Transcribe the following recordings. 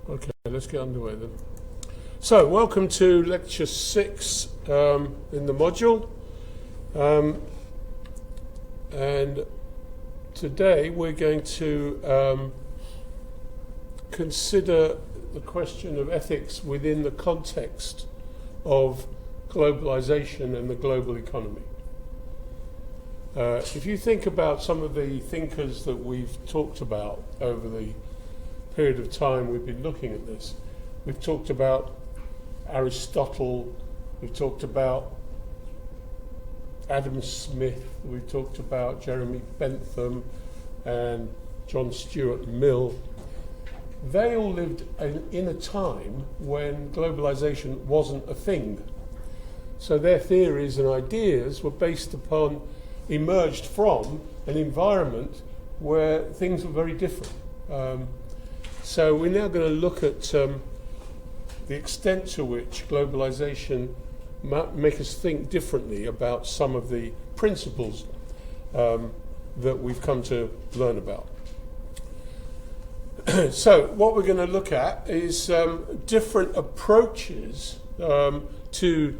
Okay, let's get underway then. So, welcome to Lecture 6 in the module. And today we're going to consider the question of ethics within the context of globalization and the global economy. If you think about some of the thinkers that we've talked about over the period of time we've been looking at this, we've talked about Aristotle, we've talked about Adam Smith, we've talked about Jeremy Bentham and John Stuart Mill. They all lived in a time when globalization wasn't a thing. So their theories and ideas were emerged from an environment where things were very different. So we're now going to look at the extent to which globalization make us think differently about some of the principles that we've come to learn about. So what we're going to look at is different approaches to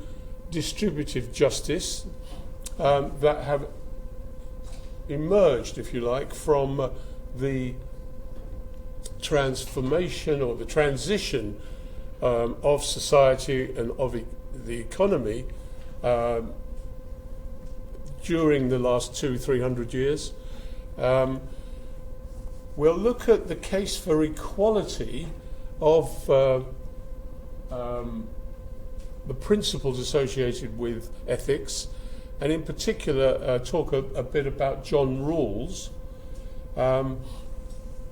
distributive justice that have emerged, if you like, from the transformation or the transition of society and of the economy during the last 200-300 years. We'll look at the case for equality of the principles associated with ethics, and in particular talk a bit about John Rawls.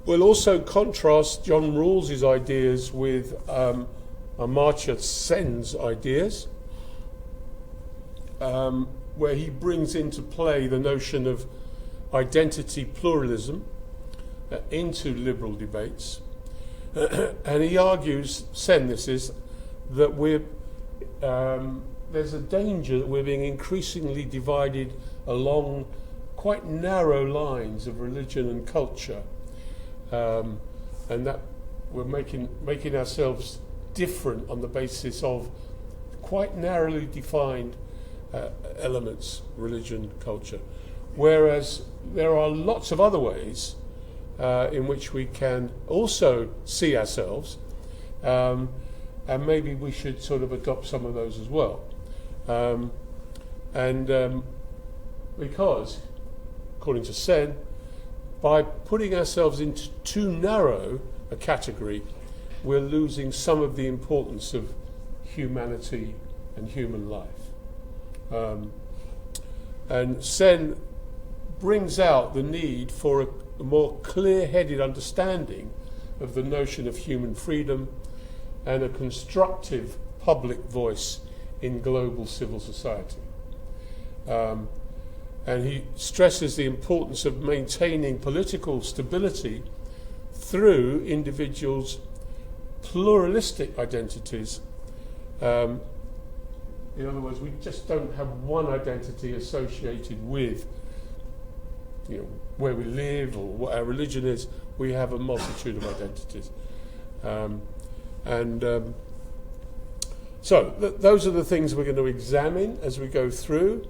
We'll also contrast John Rawls' ideas with Amartya Sen's ideas, where he brings into play the notion of identity pluralism into liberal debates. And he argues, Sen this is, that there's a danger that we're being increasingly divided along quite narrow lines of religion and culture, and that we're making ourselves different on the basis of quite narrowly defined elements, religion, culture, whereas there are lots of other ways in which we can also see ourselves, and maybe we should sort of adopt some of those as well. Because, according to Sen, by putting ourselves into too narrow a category, we're losing some of the importance of humanity and human life. And Sen brings out the need for a more clear-headed understanding of the notion of human freedom and a constructive public voice in global civil society. And he stresses the importance of maintaining political stability through individuals' pluralistic identities. In other words, we just don't have one identity associated with where we live or what our religion is. We have a multitude of identities. So those are the things we're going to examine as we go through.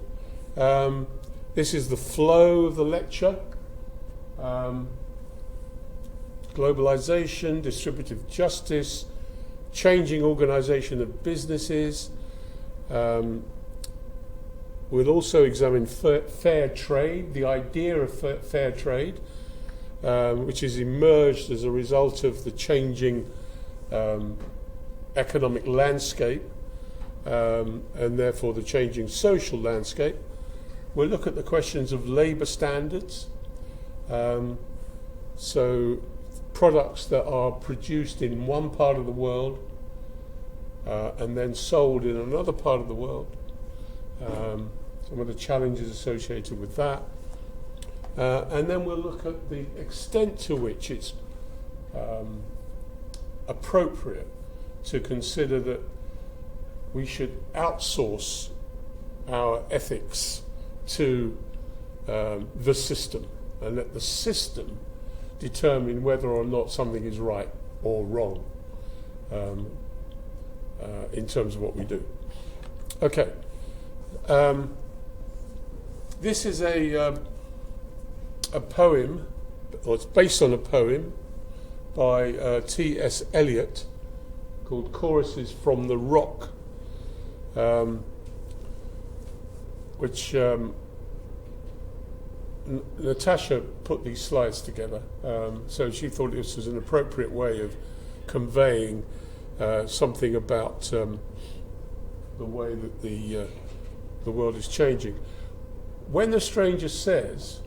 This is the flow of the lecture. Globalization, distributive justice, changing organization of businesses. We'll also examine fair trade, the idea of fair trade, which has emerged as a result of the changing economic landscape, and therefore the changing social landscape. We'll look at the questions of labour standards, so products that are produced in one part of the world and then sold in another part of the world, some of the challenges associated with that. And then we'll look at the extent to which it's appropriate to consider that we should outsource our ethics to the system and let the system determine whether or not something is right or wrong. um, in terms of what we do. Okay. This is a poem, or it's based on a poem by T.S. Eliot called Choruses from the Rock, which Natasha put these slides together, so she thought this was an appropriate way of conveying something about the way that the world is changing. When the stranger says,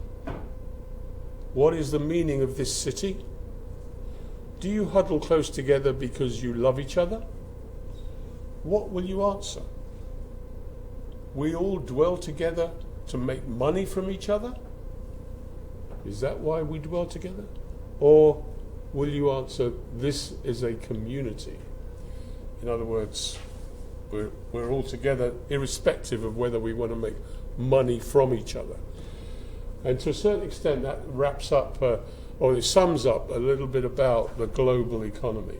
"What is the meaning of this city? Do you huddle close together because you love each other?" What will you answer? We all dwell together to make money from each other? Is that why we dwell together? Or will you answer, this is a community? In other words, we're all together irrespective of whether we want to make money from each other. And to a certain extent that wraps up, or it sums up a little bit about the global economy.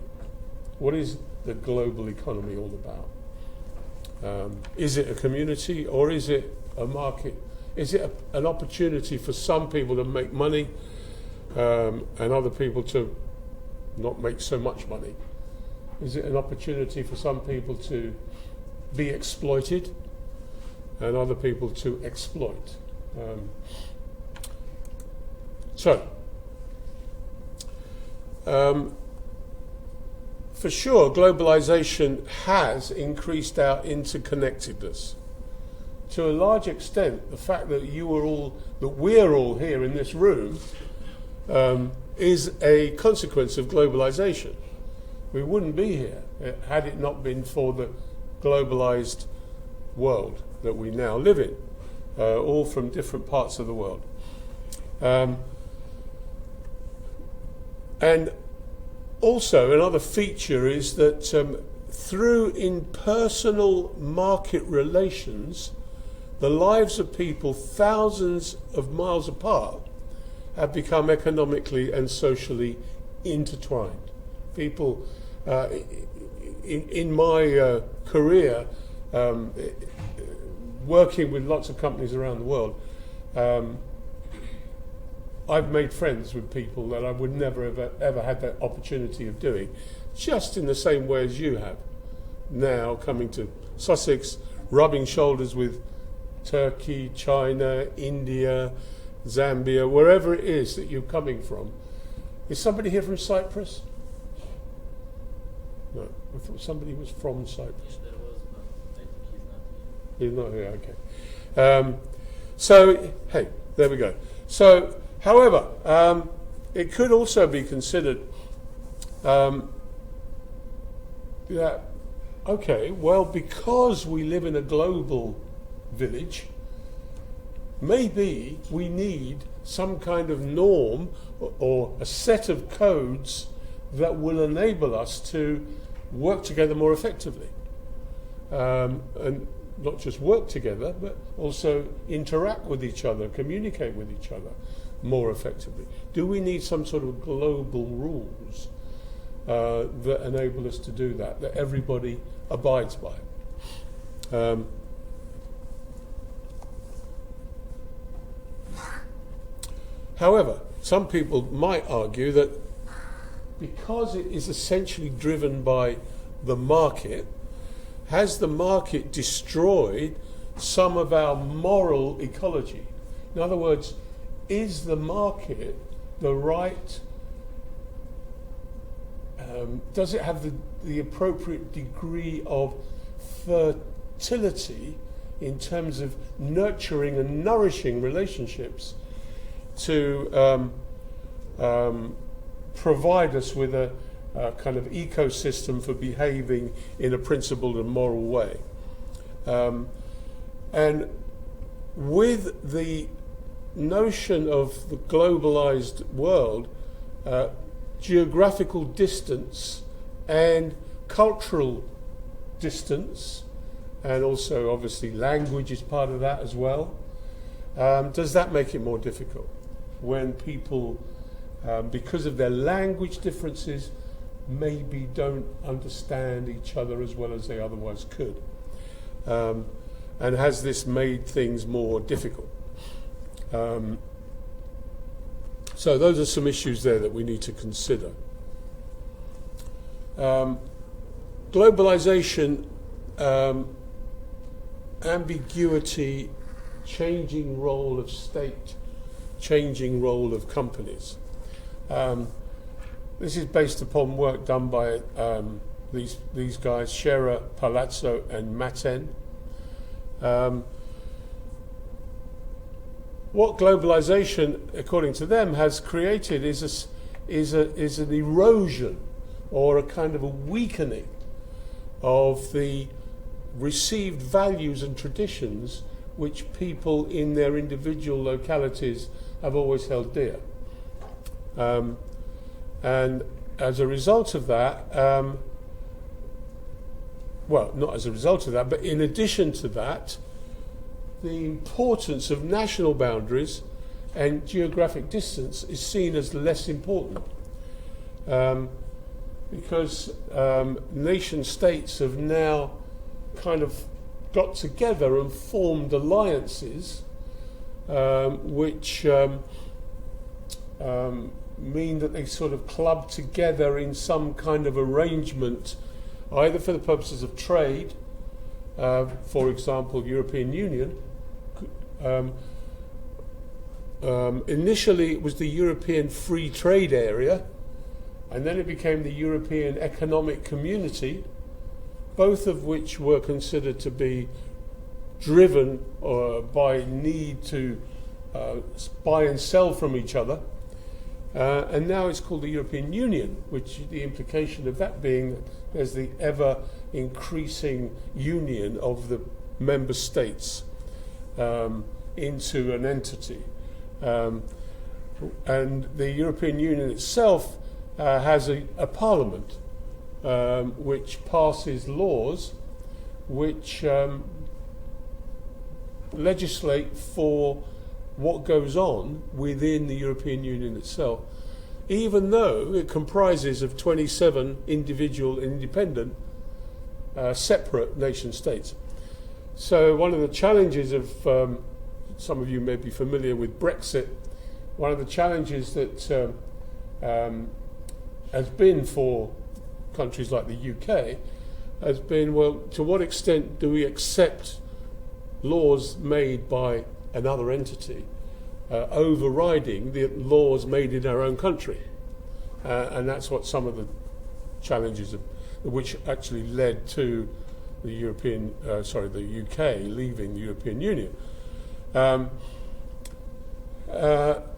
What is the global economy all about? Is it a community, or is it a market? Is it an opportunity for some people to make money and other people to not make so much money? Is it an opportunity for some people to be exploited and other people to exploit? For sure, globalization has increased our interconnectedness. To a large extent, the fact that we're all here in this room is a consequence of globalization. We wouldn't be here had it not been for the globalized world that we now live in, all from different parts of the world. And also another feature is that through impersonal market relations, the lives of people thousands of miles apart have become economically and socially intertwined. People, in my career, working with lots of companies around the world, I've made friends with people that I would never have ever had that opportunity of doing, just in the same way as you have. Now coming to Sussex, rubbing shoulders with Turkey, China, India, Zambia, wherever it is that you're coming from. Is somebody here from Cyprus? No, I thought somebody was from Cyprus. There was, but I think he's not here. He's not here, okay. So, hey, there we go. So, however, it could also be considered that, okay, well, because we live in a global village, maybe we need some kind of norm or a set of codes that will enable us to work together more effectively. And not just work together, but also interact with each other, communicate with each other more effectively. Do we need some sort of global rules that enable us to do that everybody abides by? However, some people might argue that because it is essentially driven by the market, has the market destroyed some of our moral ecology? In other words, is the market the right, does it have the appropriate degree of fertility in terms of nurturing and nourishing relationships to provide us with a kind of ecosystem for behaving in a principled and moral way? And with the notion of the globalized world, geographical distance and cultural distance, and also obviously language is part of that as well, does that make it more difficult when people, because of their language differences, maybe don't understand each other as well as they otherwise could. And has this made things more difficult? So those are some issues there that we need to consider. Globalization, ambiguity, changing role of state, changing role of companies. This is based upon work done by these guys, Scherer, Palazzo, and Maten. What globalization, according to them, has created is an erosion or a kind of a weakening of the received values and traditions which people in their individual localities have always held dear. And as a result of that, well, not as a result of that, but in addition to that, the importance of national boundaries and geographic distance is seen as less important. Because nation states have now kind of got together and formed alliances which mean that they sort of club together in some kind of arrangement, either for the purposes of trade, for example, European Union. Initially it was the European Free Trade Area, and then it became the European Economic Community, both of which were considered to be driven by need to buy and sell from each other. And now it's called the European Union, which the implication of that being that there's the ever increasing union of the member states into an entity. And the European Union itself has a parliament which passes laws which legislate for what goes on within the European Union itself, even though it comprises of 27 individual and independent separate nation states. So one of the challenges of, some of you may be familiar with Brexit, one of the challenges that has been for countries like the UK has been, well, to what extent do we accept laws made by another entity overriding the laws made in our own country? And that's what some of the challenges of, which actually led to the the UK leaving the European Union.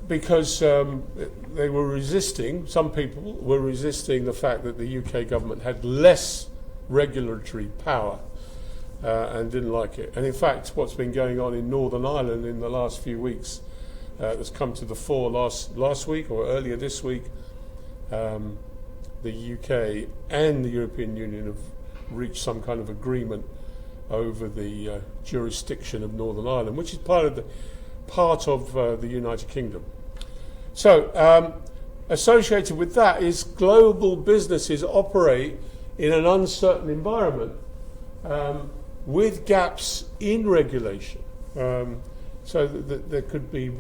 Because they were resisting, some people were resisting the fact that the UK government had less regulatory power and didn't like it. And in fact, what's been going on in Northern Ireland in the last few weeks that's come to the fore last week or earlier this week, the UK and the European Union have reached some kind of agreement over the jurisdiction of Northern Ireland, which is part of the United Kingdom. So associated with that is global businesses operate in an uncertain environment with gaps in regulation. So that there could be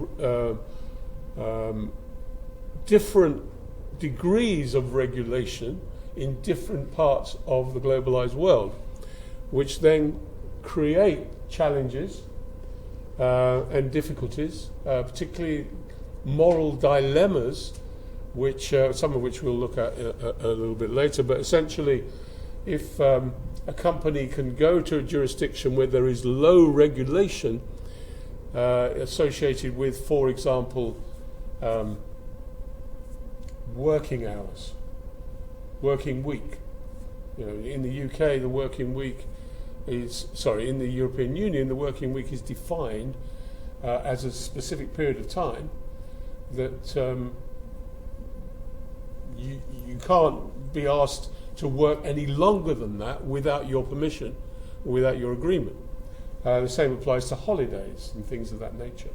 different degrees of regulation in different parts of the globalized world, which then create challenges and difficulties, particularly moral dilemmas, which some of which we'll look at a little bit later. But essentially, if a company can go to a jurisdiction where there is low regulation associated with, for example, working hours, working week. You know, in the UK, the working week in the European Union, the working week is defined as a specific period of time that you can't be asked to work any longer than that without your permission, or without your agreement. The same applies to holidays and things of that nature.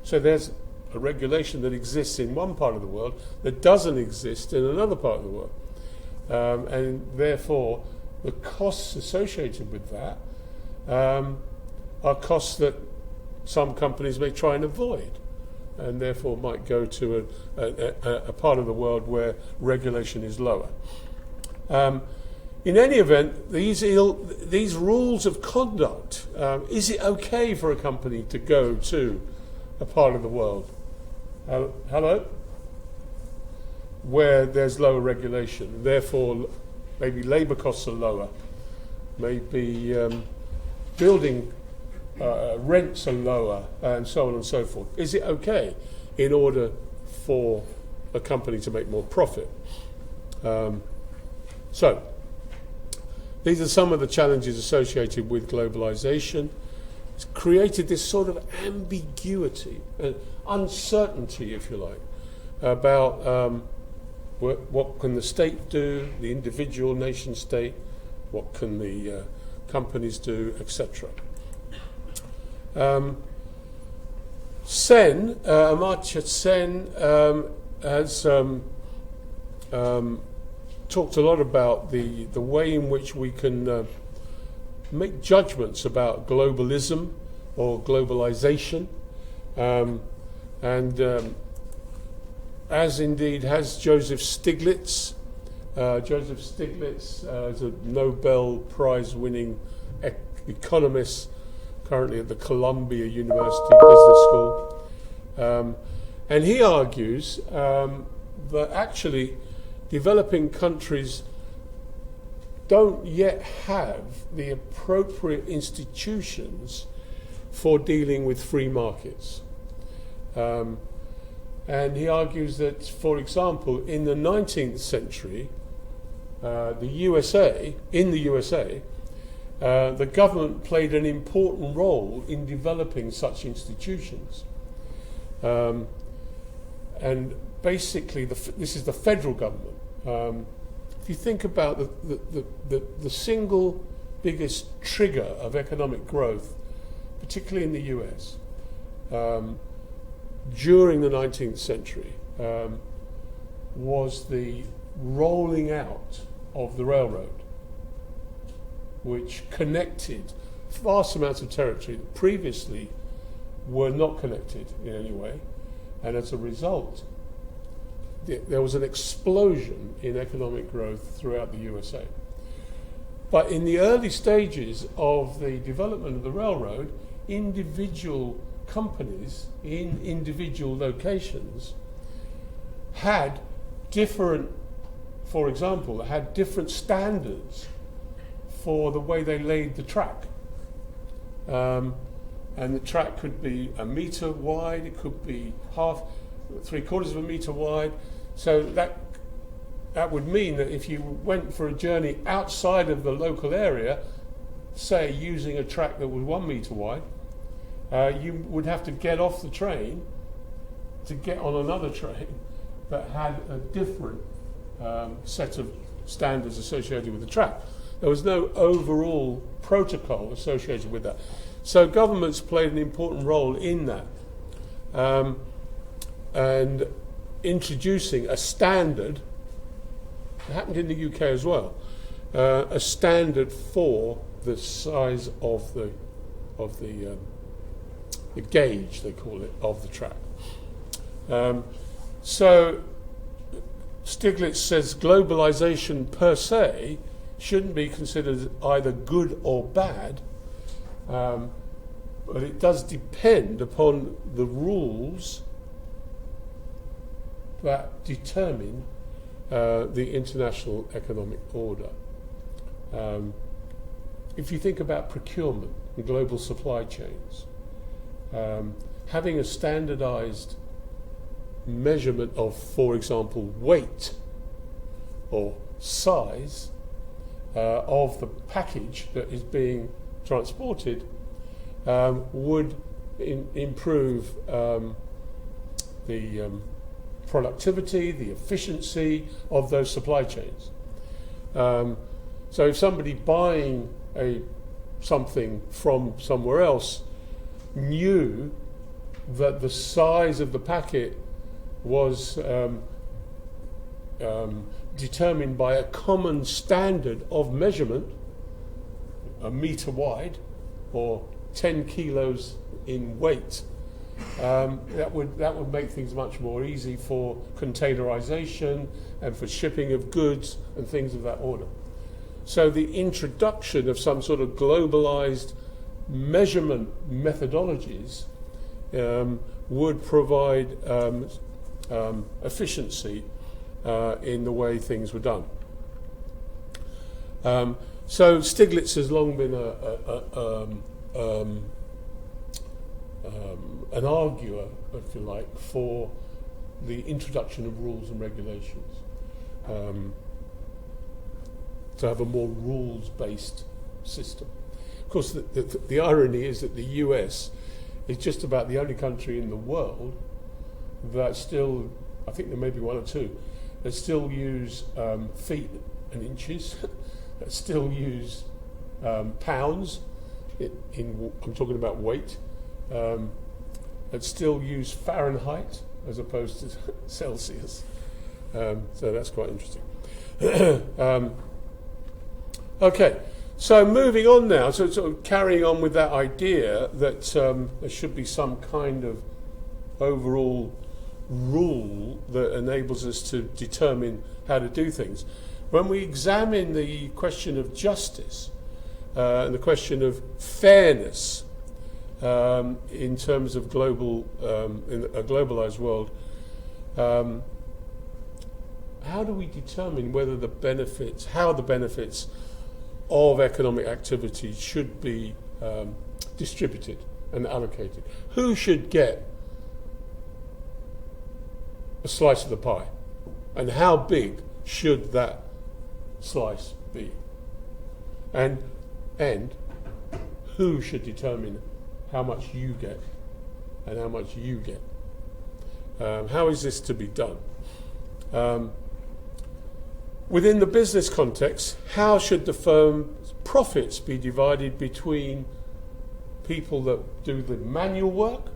So there's a regulation that exists in one part of the world that doesn't exist in another part of the world. and therefore the costs associated with that are costs that some companies may try and avoid, and therefore might go to a part of the world where regulation is lower. In any event, these rules of conduct, is it okay for a company to go to a part of the world, hello, where there's lower regulation, therefore maybe labour costs are lower, maybe building rents are lower, and so on and so forth? Is it okay in order for a company to make more profit? So these are some of the challenges associated with globalization. It's created this sort of ambiguity, uncertainty, if you like, about what can the state do, the individual nation state, what can the companies do, etc. Sen, Amartya Sen, has talked a lot about the way in which we can make judgments about globalism or globalization, and as indeed has Joseph Stiglitz. Joseph Stiglitz is a Nobel Prize-winning economist, currently at the Columbia University Business School. And he argues that actually developing countries don't yet have the appropriate institutions for dealing with free markets. And he argues that, for example, in the 19th century, the USA, the government played an important role in developing such institutions. And basically, this is the federal government. If you think about the single biggest trigger of economic growth, particularly in the US, during the 19th century, was the rolling out of the railroad, which connected vast amounts of territory that previously were not connected in any way, and as a result there was an explosion in economic growth throughout the USA. But in the early stages of the development of the railroad, individual companies in individual locations had different, for example, had different standards for the way they laid the track. And the track could be a metre wide, it could be three-quarters of a metre wide. So that would mean that if you went for a journey outside of the local area, say using a track that was 1 metre wide, you would have to get off the train to get on another train that had a different set of standards associated with the track. There was no overall protocol associated with that. So governments played an important role in that, and introducing a standard. It happened in the UK as well, a standard for the size of the gauge, they call it, of the track. So Stiglitz says globalization per se shouldn't be considered either good or bad, but it does depend upon the rules that determine the international economic order. If you think about procurement and global supply chains, having a standardized measurement of, for example, weight or size of the package that is being transported would improve the productivity, the efficiency of those supply chains. So if somebody buying something from somewhere else knew that the size of the packet was determined by a common standard of measurement, a metre wide, or 10 kilos in weight, that would make things much more easy for containerization and for shipping of goods and things of that order. So the introduction of some sort of globalized measurement methodologies would provide efficiency in the way things were done. So Stiglitz has long been an arguer, if you like, for the introduction of rules and regulations, to have a more rules-based system. Of course, the irony is that the US is just about the only country in the world that still, I think there may be one or two, that still use feet and inches, that still use pounds, I'm talking about weight, that still use Fahrenheit as opposed to Celsius. So that's quite interesting. Okay, so moving on now, so sort of carrying on with that idea that there should be some kind of overall rule that enables us to determine how to do things. When we examine the question of justice and the question of fairness in terms of global, in a globalized world, how do we determine whether the benefits, how the benefits of economic activity should be distributed and allocated? Who should get a slice of the pie, and how big should that slice be? And who should determine how much you get and how much you get? How is this to be done? Within the business context, how should the firm's profits be divided between people that do the manual work,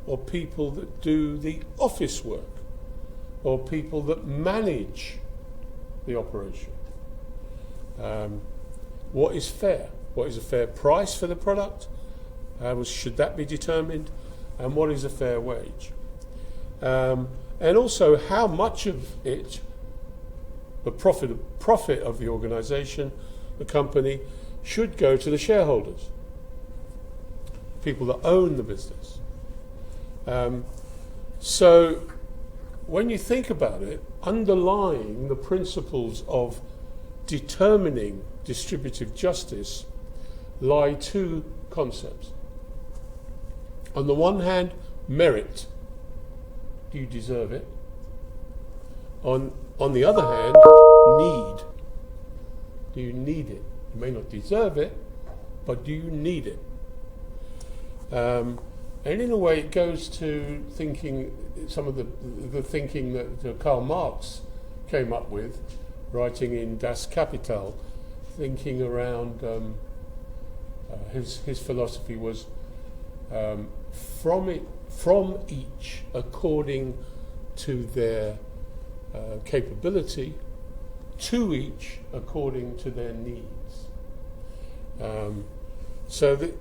or people that do the office work, or people that manage the operation? What is fair? What is a fair price for the product? Should that be determined? And what is a fair wage? And also, how much of it, the profit of the organisation, the company, should go to the shareholders, people that own the business. So when you think about it, underlying the principles of determining distributive justice lie two concepts. On the one hand, merit. Do you deserve it? On the other hand, need. Do you need it? You may not deserve it, but do you need it? And in a way, it goes to thinking, some of the thinking that Karl Marx came up with, writing in Das Kapital, thinking around his philosophy was from each according to their capability, to each according to their needs. So that,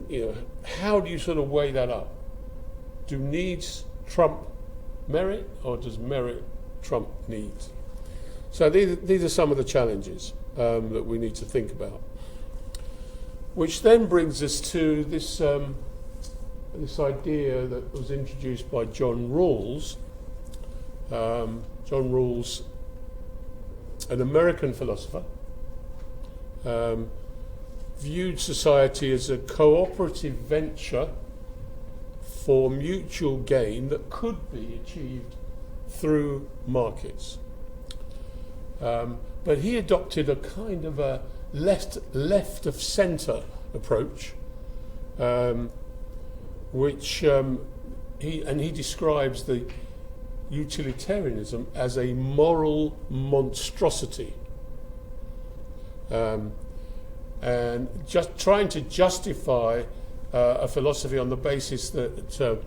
how do you sort of weigh that up? Do needs trump merit, or does merit trump needs? So these are some of the challenges that we need to think about. Which then brings us to this this idea that was introduced by John Rawls. John Rawls, an American philosopher, viewed society as a cooperative venture for mutual gain that could be achieved through markets. But he adopted a kind of a left of centre approach, which he describes the utilitarianism as a moral monstrosity, and just trying to justify a philosophy on the basis that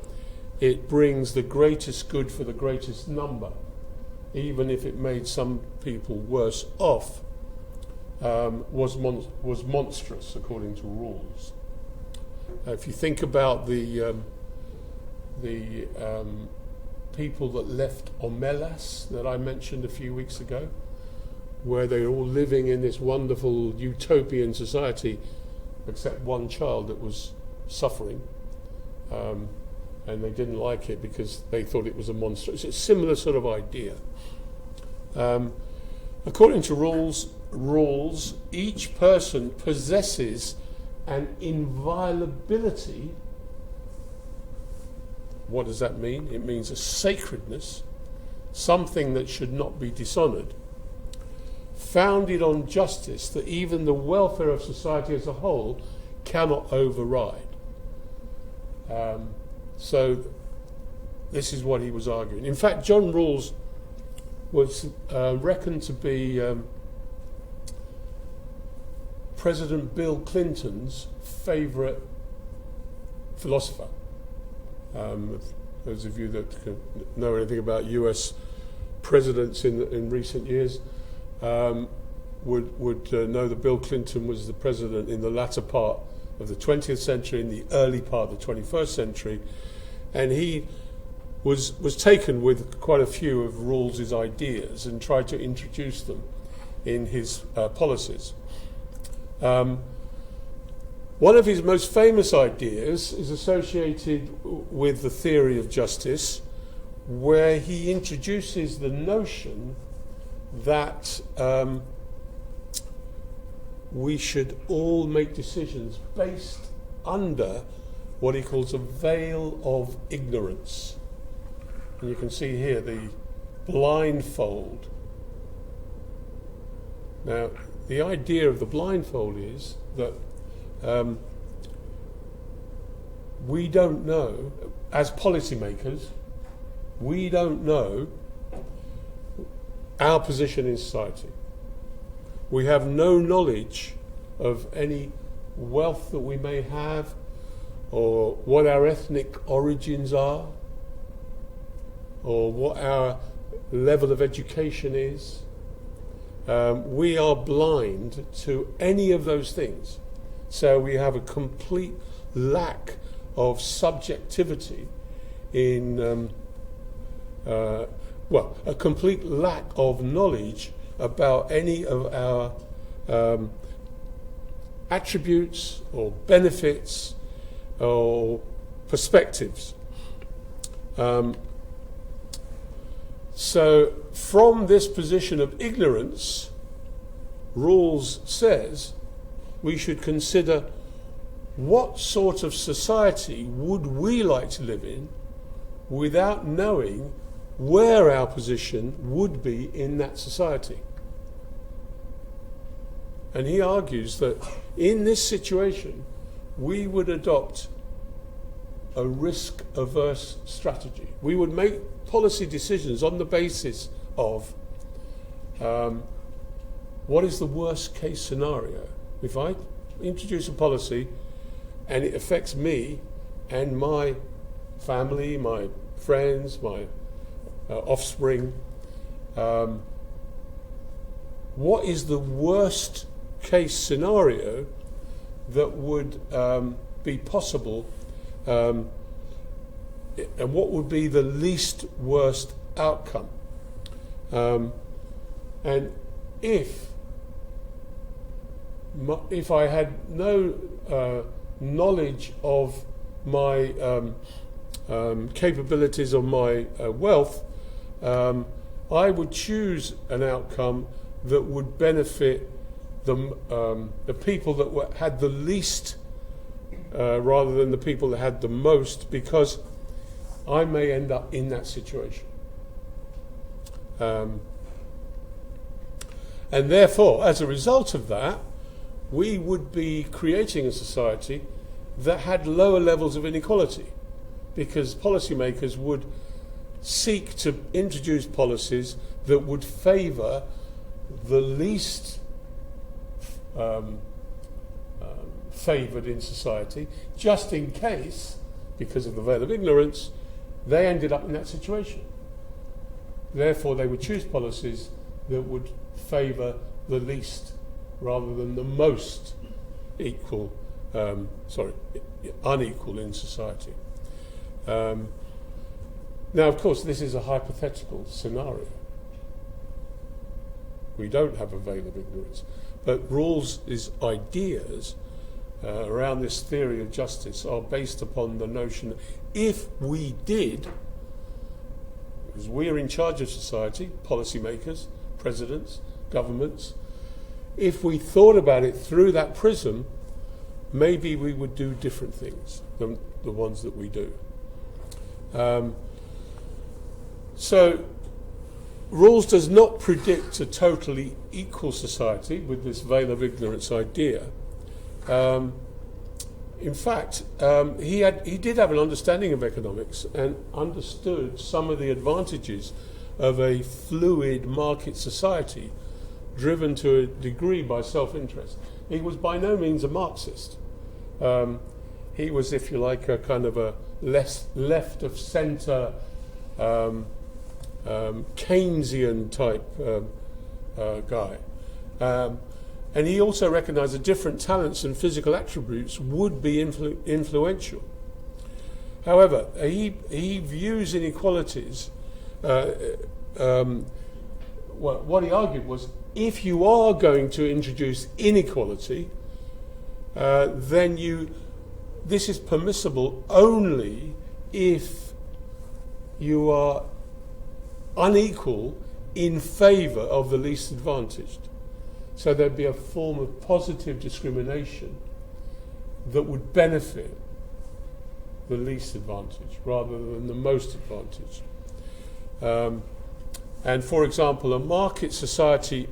it brings the greatest good for the greatest number, even if it made some people worse off, was monstrous according to rules. If you think about the people that left Omelas that I mentioned a few weeks ago, where they were all living in this wonderful utopian society, except one child that was suffering, and they didn't like it because they thought it was a monster. It's a similar sort of idea. According to rules, each person possesses an inviolability. What does that mean? It means a sacredness, something that should not be dishonoured, founded on justice that even the welfare of society as a whole cannot override. So this is what he was arguing. In fact, John Rawls was reckoned to be President Bill Clinton's favourite philosopher. Those of you that know anything about US presidents in recent years would know that Bill Clinton was the president in the latter part of the 20th century, in the early part of the 21st century, and he was taken with quite a few of Rawls's ideas and tried to introduce them in his policies. One of his most famous ideas is associated with the theory of justice, where he introduces the notion that we should all make decisions based under what he calls a veil of ignorance. And you can see here the blindfold. Now, the idea of the blindfold is that we don't know, as policymakers, we don't know our position in society. We have no knowledge of any wealth that we may have, or what our ethnic origins are, or what our level of education is. We are blind to any of those things. So we have a complete lack of subjectivity in, a complete lack of knowledge about any of our attributes or benefits or perspectives. So from this position of ignorance, Rawls says we should consider what sort of society would we like to live in without knowing where our position would be in that society. And he argues that in this situation, we would adopt a risk-averse strategy. We would make policy decisions on the basis of what is the worst-case scenario. If I introduce a policy and it affects me and my family, my friends, my offspring, what is the worst case scenario that would be possible, and what would be the least worst outcome? And if I had no knowledge of my capabilities or my wealth, I would choose an outcome that would benefit the people that had the least rather than the people that had the most, because I may end up in that situation. And therefore, as a result of that, we would be creating a society that had lower levels of inequality, because policymakers would seek to introduce policies that would favour the least favoured in society, just in case, because of the veil of ignorance, they ended up in that situation. Therefore, they would choose policies that would favour the least rather than the most unequal in society. Now, of course, this is a hypothetical scenario. We don't have a veil of ignorance. But Rawls's ideas around this theory of justice are based upon the notion that if we did, because we are in charge of society, policymakers, presidents, governments, if we thought about it through that prism, maybe we would do different things than the ones that we do. So Rawls does not predict a totally equal society with this veil of ignorance idea. In fact, he did have an understanding of economics and understood some of the advantages of a fluid market society driven to a degree by self-interest. He was by no means a Marxist. He was, if you like, a kind of a left of centre Keynesian type guy. And he also recognised that different talents and physical attributes would be influential. However, he views inequalities. What he argued was, if you are going to introduce inequality, then this is permissible only if you are unequal in favour of the least advantaged. So there'd be a form of positive discrimination that would benefit the least advantaged rather than the most advantaged. And for example, a market society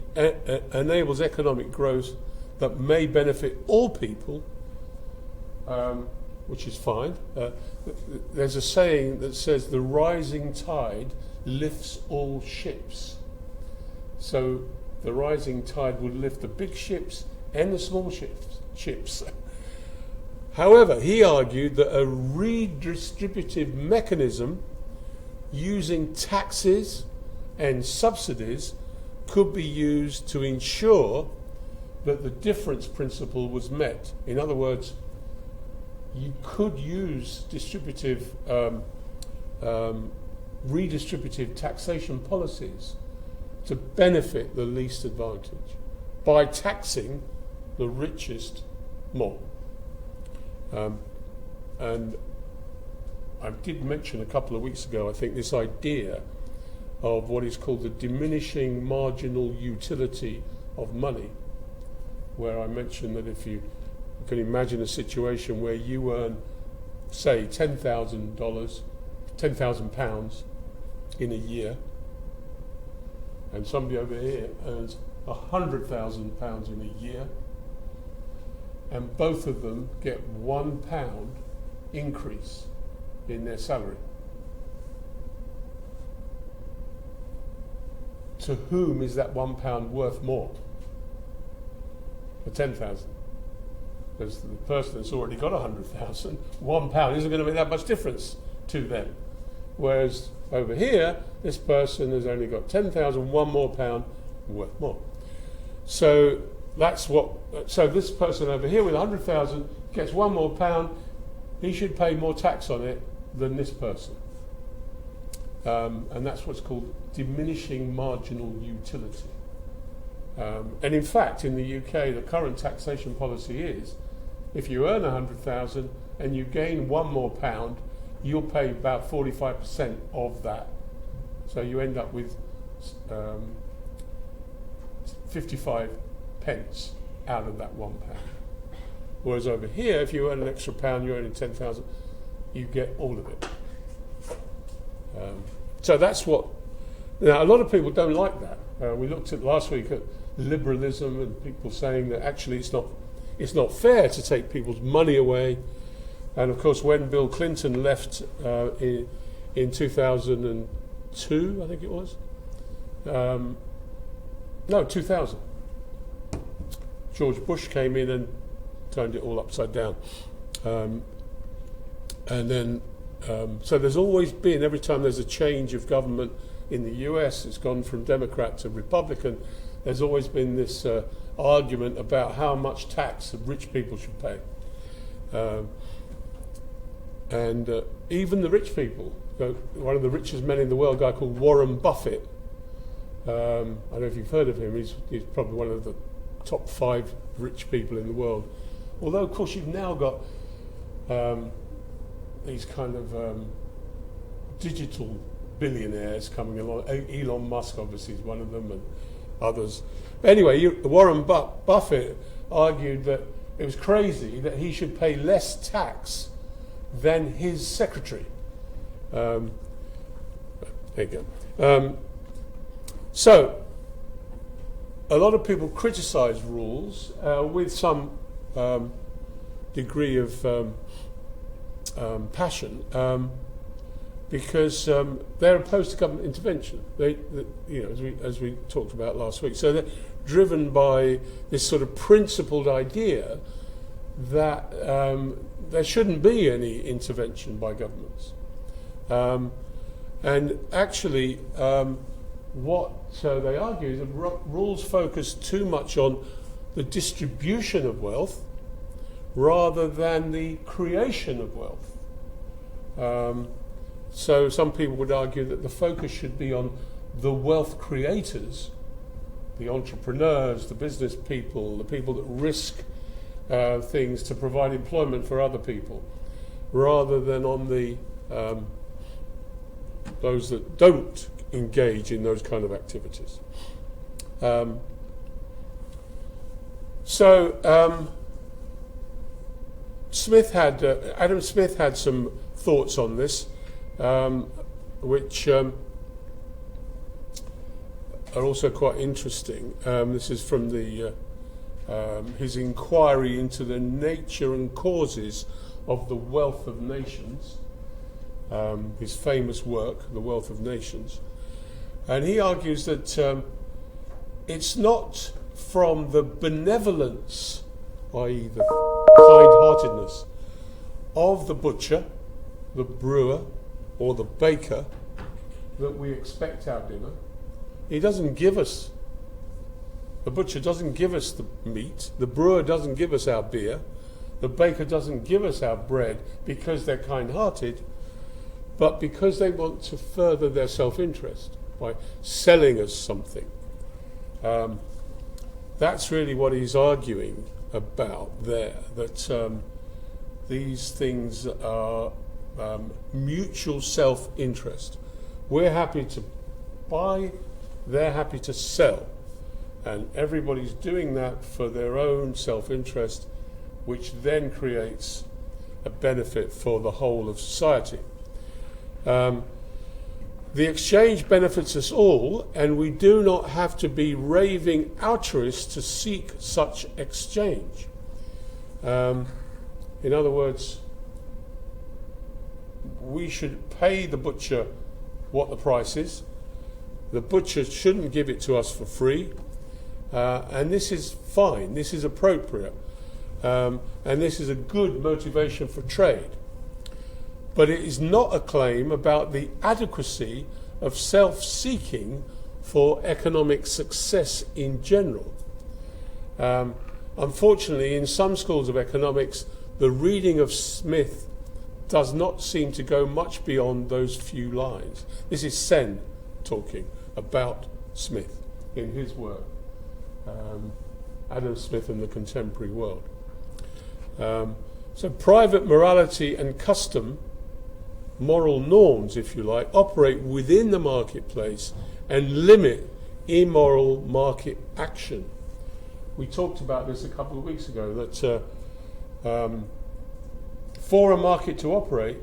enables economic growth that may benefit all people, which is fine. There's a saying that says the rising tide lifts all ships. So the rising tide would lift the big ships and the small ships. However, he argued that a redistributive mechanism using taxes and subsidies could be used to ensure that the difference principle was met. In other words, you could use redistributive taxation policies to benefit the least advantaged by taxing the richest more. And I did mention a couple of weeks ago, I think, this idea of what is called the diminishing marginal utility of money, where I mentioned that if you can imagine a situation where you earn, say, £10,000 in a year, and somebody over here earns £100,000 in a year, and both of them get £1 increase in their salary. To whom is that £1 worth more? For 10,000. Because the person that's already got 100,000, £1 isn't going to make that much difference to them. Whereas over here, this person has only got 10,000, £1 more worth more. So so this person over here with 100,000 gets £1 more, he should pay more tax on it than this person. And that's what's called diminishing marginal utility. And in fact, in the UK, the current taxation policy is, if you earn 100,000 and you gain £1 more, you'll pay about 45% of that. So you end up with 55 pence out of that £1. Whereas over here, if you earn an extra £1, you're earning 10,000, you get all of it. So that's what. Now, a lot of people don't like that. We looked at last week at liberalism and people saying that actually it's not fair to take people's money away. And of course, when Bill Clinton left in 2002, I think it was. No, 2000. George Bush came in and turned it all upside down. And then, so there's always been, every time there's a change of government, in the US, it's gone from Democrat to Republican. There's always been this argument about how much tax the rich people should pay. And even the rich people, one of the richest men in the world, a guy called Warren Buffett, I don't know if you've heard of him, he's probably one of the top 5 rich people in the world. Although, of course, you've now got these kind of digital billionaires coming along. Elon Musk, obviously, is one of them, and others. But anyway, Warren Buffett argued that it was crazy that he should pay less tax than his secretary. There you go. So, a lot of people criticise rules with some degree of passion because they're opposed to government intervention. As we talked about last week. So they're driven by this sort of principled idea that there shouldn't be any intervention by governments. And actually, what they argue is that rules focus too much on the distribution of wealth rather than the creation of wealth. So some people would argue that the focus should be on the wealth creators, the entrepreneurs, the business people, the people that risk things to provide employment for other people, rather than on the those that don't engage in those kind of activities. Adam Smith had some thoughts on this, which are also quite interesting. This is from his inquiry into the nature and causes of the wealth of nations, his famous work, The Wealth of Nations. And he argues that it's not from the benevolence, i.e. the kind-heartedness of the butcher, the brewer, or the baker that we expect our dinner. He doesn't give us, the butcher doesn't give us the meat, the brewer doesn't give us our beer, the baker doesn't give us our bread because they're kind-hearted, but because they want to further their self-interest by selling us something. That's really what he's arguing about there, that these things are mutual self-interest. We're happy to buy, they're happy to sell, and everybody's doing that for their own self-interest, which then creates a benefit for the whole of society. The exchange benefits us all, and we do not have to be raving altruists to seek such exchange. In other words, we should pay the butcher what the price is. The butcher shouldn't give it to us for free. And this is fine, this is appropriate. And this is a good motivation for trade. But it is not a claim about the adequacy of self-seeking for economic success in general. Unfortunately, in some schools of economics, the reading of Smith does not seem to go much beyond those few lines. This is Sen talking about Smith in his work, Adam Smith and the Contemporary World. So private morality and custom, moral norms, if you like, operate within the marketplace and limit immoral market action. We talked about this a couple of weeks ago, that for a market to operate,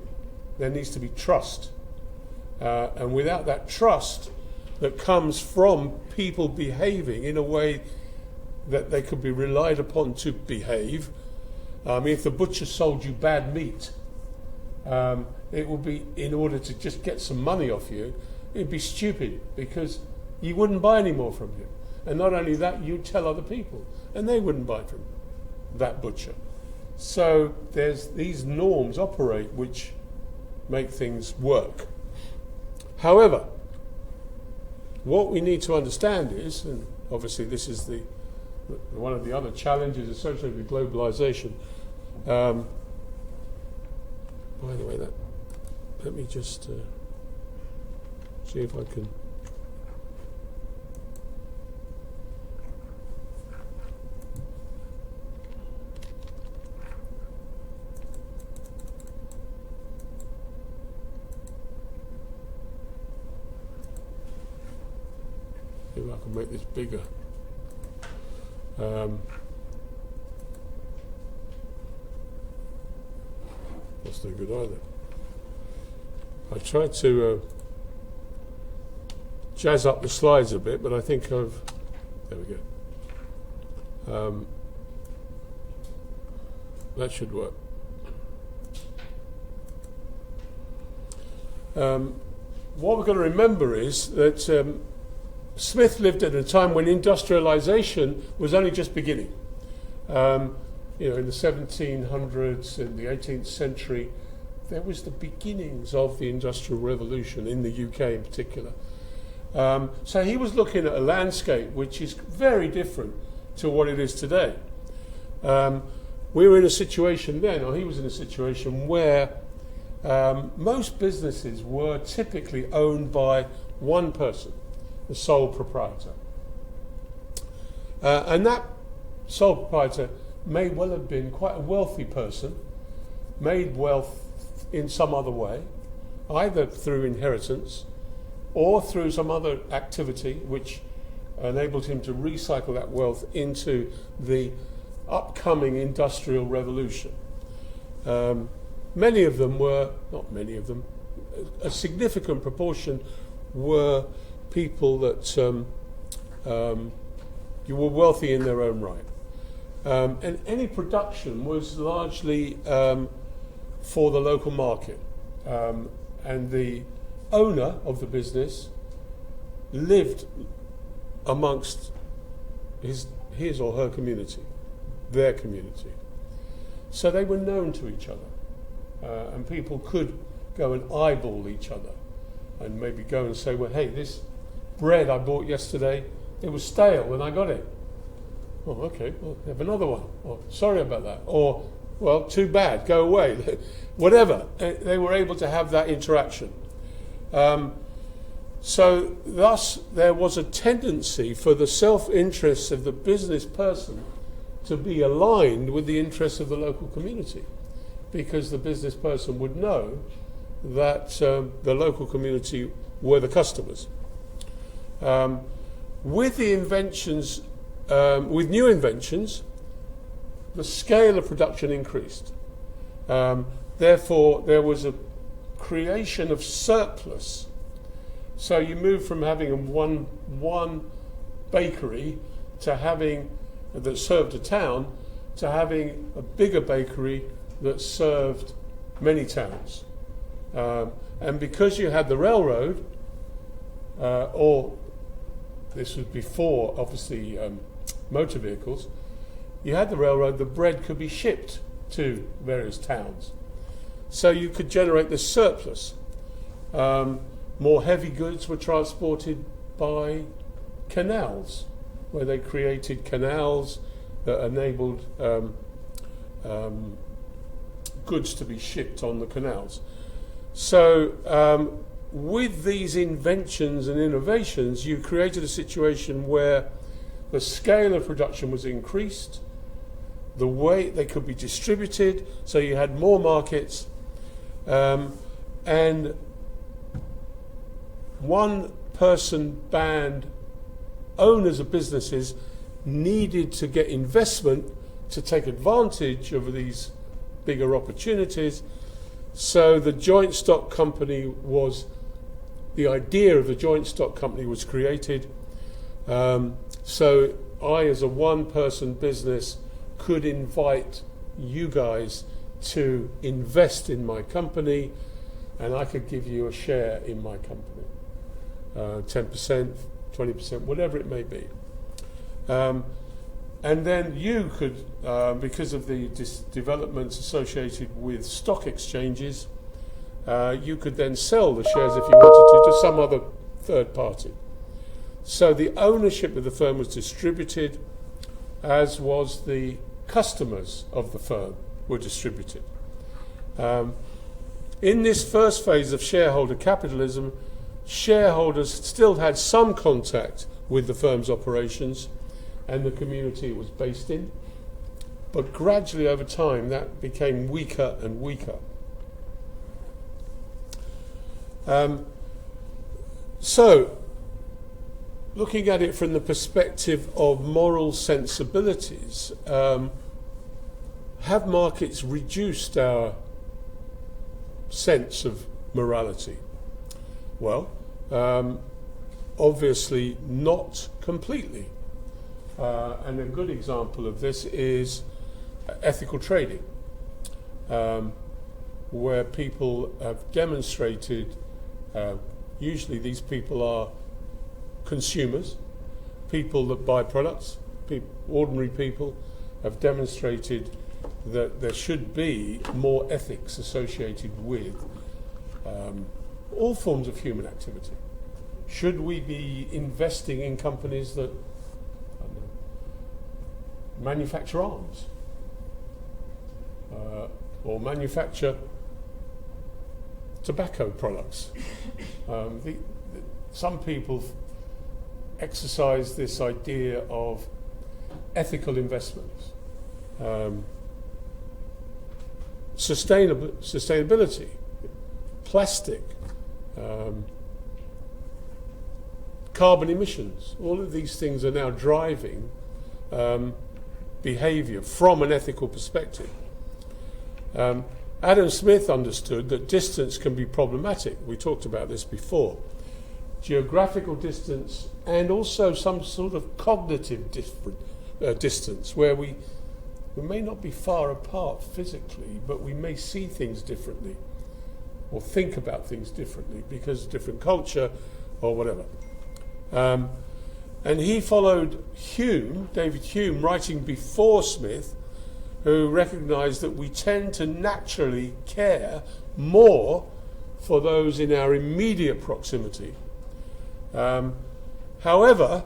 there needs to be trust. And without that trust that comes from people behaving in a way that they could be relied upon to behave, if the butcher sold you bad meat, it would be, in order to just get some money off you, it'd be stupid, because you wouldn't buy any more from him. And not only that, you'd tell other people, and they wouldn't buy from that butcher. So there's these norms operate which make things work. However, what we need to understand is, and obviously this is one of the other challenges associated with globalization. By the way, let me just see if I can. Maybe I can make this bigger. That's no good either. I tried to jazz up the slides a bit, but I think there we go. That should work. What we've got to remember is that Smith lived at a time when industrialization was only just beginning. In the 1700s, in the 18th century, there was the beginnings of the Industrial Revolution in the UK in particular. So he was looking at a landscape which is very different to what it is today. We were in a situation then, or he was in a situation where most businesses were typically owned by one person, the sole proprietor. And that sole proprietor may well have been quite a wealthy person, made wealth in some other way, either through inheritance or through some other activity which enabled him to recycle that wealth into the upcoming industrial revolution. Many of them were, not many of them, a significant proportion were people that you were wealthy in their own right. And any production was largely for the local market. And the owner of the business lived amongst his or her community, their community. So they were known to each other. And people could go and eyeball each other and maybe go and say, well, hey, this bread I bought yesterday, it was stale when I got it. Oh, okay, well, have another one. Oh, sorry about that. Or, well, too bad, go away. Whatever. They were able to have that interaction. So thus there was a tendency for the self-interests of the business person to be aligned with the interests of the local community, because the business person would know that the local community were the customers. With the inventions, with new inventions, the scale of production increased. Therefore, there was a creation of surplus. So you move from having one bakery to having that served a town to having a bigger bakery that served many towns. And because you had the railroad, or this was before, obviously, motor vehicles, you had the railroad, the bread could be shipped to various towns. So you could generate this surplus. More heavy goods were transported by canals, where they created canals that enabled goods to be shipped on the canals. So with these inventions and innovations, you created a situation where the scale of production was increased, the way they could be distributed, so you had more markets, and one-person band owners of businesses needed to get investment to take advantage of these bigger opportunities. So the joint stock company was, the idea of the joint stock company was created. So I, as a one-person business, could invite you guys to invest in my company, and I could give you a share in my company. 10%, 20%, whatever it may be. And then you could, because of the developments associated with stock exchanges, you could then sell the shares if you wanted to some other third party. So the ownership of the firm was distributed, as was the customers of the firm were distributed. In this first phase of shareholder capitalism, shareholders still had some contact with the firm's operations and the community it was based in, but gradually over time that became weaker and weaker. So, looking at it from the perspective of moral sensibilities, have markets reduced our sense of morality? Well, obviously not completely. And a good example of this is ethical trading, where people have demonstrated, usually these people are consumers, people that buy products, ordinary people have demonstrated that there should be more ethics associated with all forms of human activity. Should we be investing in companies that manufacture arms or manufacture tobacco products? Some people exercise this idea of ethical investments, sustainability, plastic, carbon emissions. All of these things are now driving behaviour from an ethical perspective. Adam Smith understood that distance can be problematic. We talked about this before. Geographical distance and also some sort of cognitive distance, where we may not be far apart physically, but we may see things differently or think about things differently because of different culture or whatever. And he followed Hume, David Hume, writing before Smith, who recognised that we tend to naturally care more for those in our immediate proximity. However,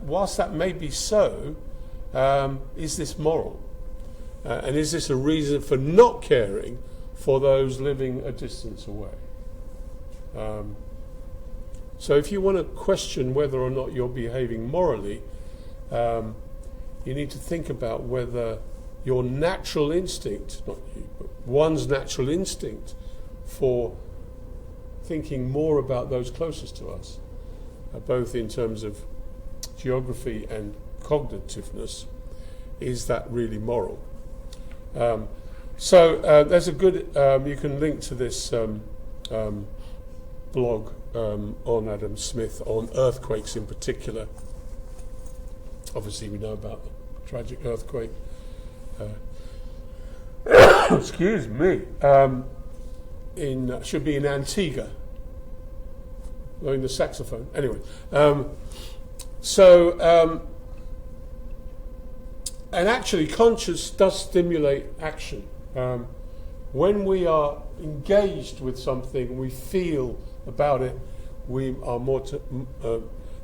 whilst that may be so, is this moral? And is this a reason for not caring for those living a distance away? So if you want to question whether or not you're behaving morally, you need to think about whether your natural instinct, not you, but one's natural instinct for thinking more about those closest to us, both in terms of geography and cognitiveness, is that really moral? So there's a good, you can link to this blog on Adam Smith on earthquakes in particular. Obviously we know about the tragic earthquake, excuse me, should be in Antigua, blowing the saxophone. Anyway, and actually conscience does stimulate action. When we are engaged with something, we feel about it, we are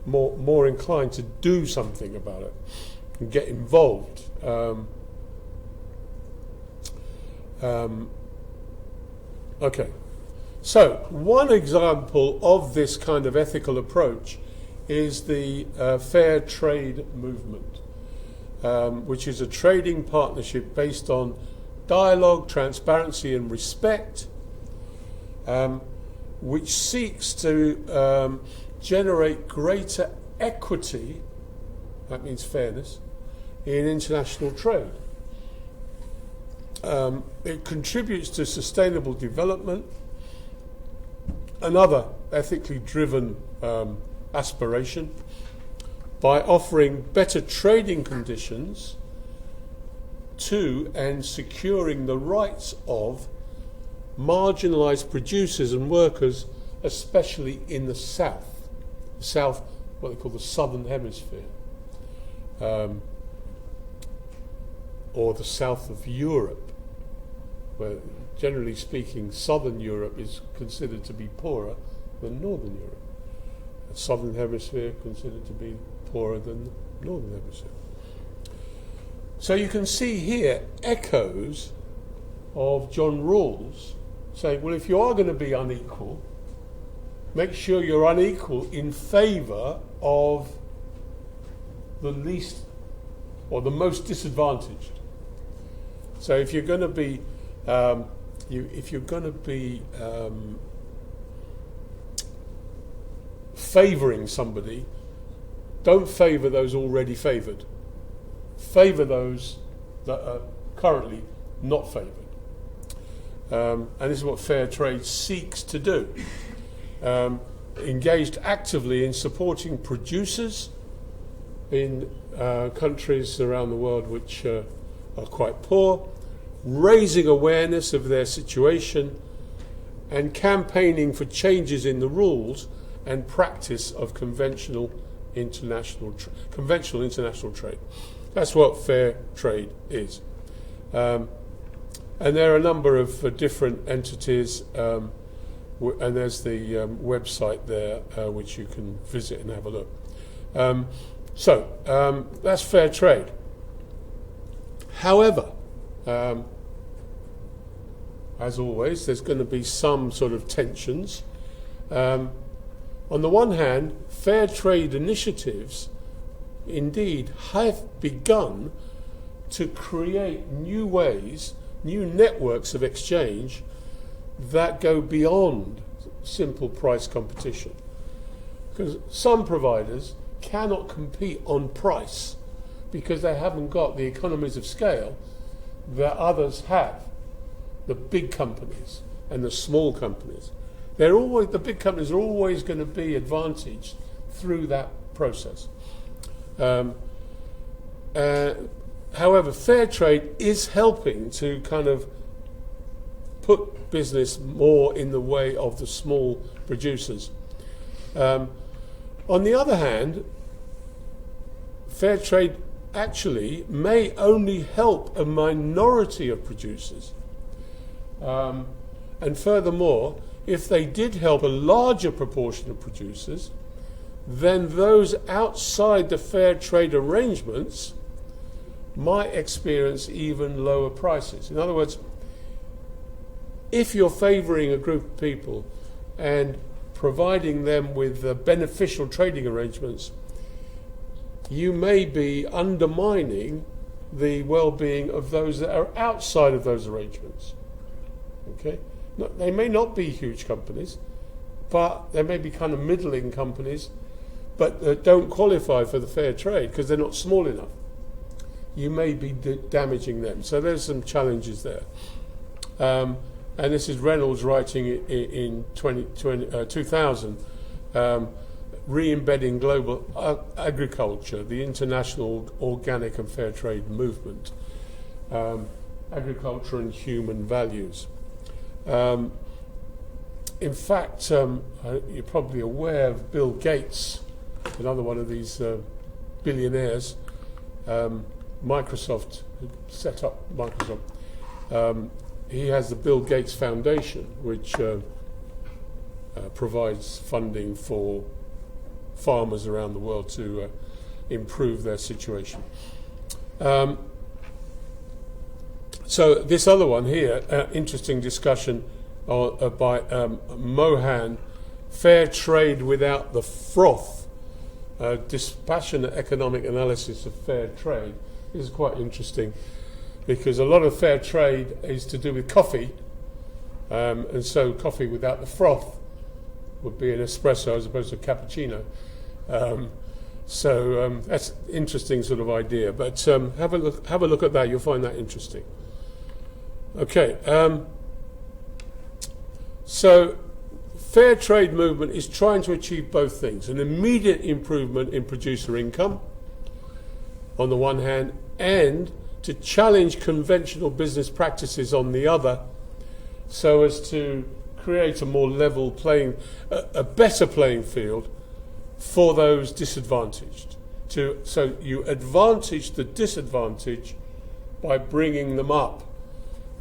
more inclined to do something about it and get involved. Okay, so one example of this kind of ethical approach is the fair trade movement, which is a trading partnership based on dialogue, transparency and respect, which seeks to generate greater equity, that means fairness, in international trade. It contributes to sustainable development, another ethically driven aspiration, by offering better trading conditions to and securing the rights of marginalised producers and workers, especially in the south, what they call the southern hemisphere, or the south of Europe, where generally speaking southern Europe is considered to be poorer than northern Europe. Southern Hemisphere considered to be poorer than the Northern Hemisphere. So you can see here echoes of John Rawls saying, well, if you are going to be unequal, make sure you're unequal in favour of the least or the most disadvantaged. So if you're going to be favouring somebody, don't favour those already favoured. Favour those that are currently not favoured. And this is what fair trade seeks to do. Engaged actively in supporting producers in countries around the world which are quite poor, raising awareness of their situation, and campaigning for changes in the rules and practice of conventional international trade. That's what fair trade is. And there are a number of different entities, and there's the website there which you can visit and have a look. So that's fair trade. However, as always, there's going to be some sort of tensions. On the one hand, fair trade initiatives indeed have begun to create new ways, new networks of exchange that go beyond simple price competition. Because some providers cannot compete on price because they haven't got the economies of scale that others have. The big companies and the small companies. The big companies are always going to be advantaged through that process. However, fair trade is helping to kind of put business more in the way of the small producers. On the other hand, fair trade actually may only help a minority of producers. And furthermore, if they did help a larger proportion of producers, then those outside the fair trade arrangements might experience even lower prices. In other words, if you're favouring a group of people and providing them with beneficial trading arrangements, you may be undermining the well-being of those that are outside of those arrangements. Okay? No, they may not be huge companies, but they may be kind of middling companies, but don't qualify for the fair trade because they're not small enough. You may be damaging them. So there's some challenges there. And this is Reynolds writing in 2000, re-embedding global agriculture, the international organic and fair trade movement, agriculture and human values. In fact, you're probably aware of Bill Gates, another one of these billionaires. Microsoft set up Microsoft. He has the Bill Gates Foundation, which provides funding for farmers around the world to improve their situation. So this other one here, interesting discussion by Mohan, Fair Trade Without the Froth, Dispassionate Economic Analysis of Fair Trade. This is quite interesting because a lot of fair trade is to do with coffee, and so coffee without the froth would be an espresso as opposed to a cappuccino. So that's an interesting sort of idea, but have a look at that. You'll find that interesting. Okay, so fair trade movement is trying to achieve both things: an immediate improvement in producer income on the one hand, and to challenge conventional business practices on the other, so as to create a more level a better playing field for those disadvantaged. So you advantage the disadvantaged by bringing them up.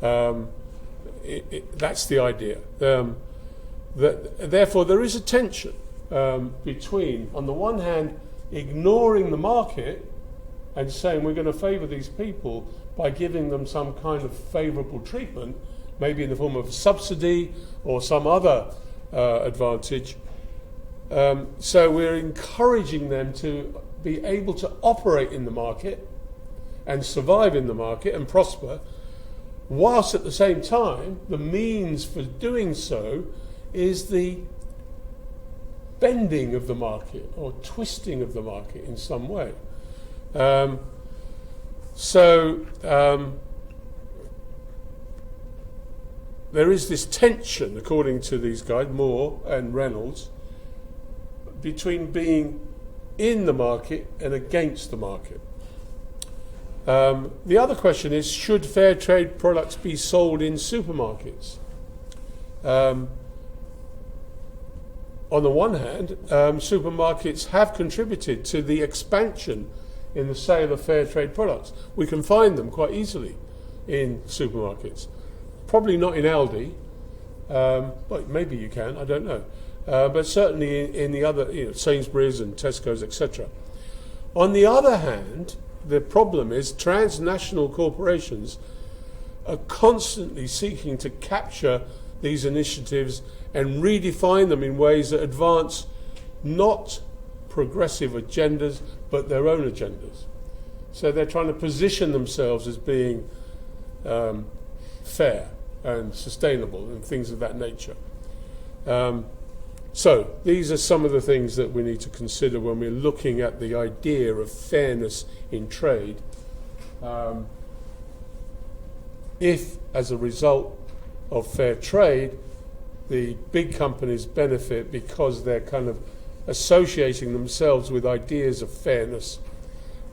That's the idea. Therefore, there is a tension between, on the one hand, ignoring the market and saying we're going to favour these people by giving them some kind of favourable treatment, maybe in the form of a subsidy or some other advantage. So we're encouraging them to be able to operate in the market and survive in the market and prosper, whilst at the same time the means for doing so is the bending of the market or twisting of the market in some way. There is this tension, according to these guys, Moore and Reynolds, between being in the market and against the market. The other question is, should fair trade products be sold in supermarkets? On the one hand, supermarkets have contributed to the expansion in the sale of fair trade products. We can find them quite easily in supermarkets. Probably not in Aldi, but maybe you can, I don't know. But certainly in the other, Sainsbury's and Tesco's, etc. On the other hand, the problem is transnational corporations are constantly seeking to capture these initiatives and redefine them in ways that advance not progressive agendas, but their own agendas. So they're trying to position themselves as being fair and sustainable and things of that nature. So these are some of the things that we need to consider when we're looking at the idea of fairness in trade. If, as a result of fair trade, the big companies benefit because they're kind of associating themselves with ideas of fairness,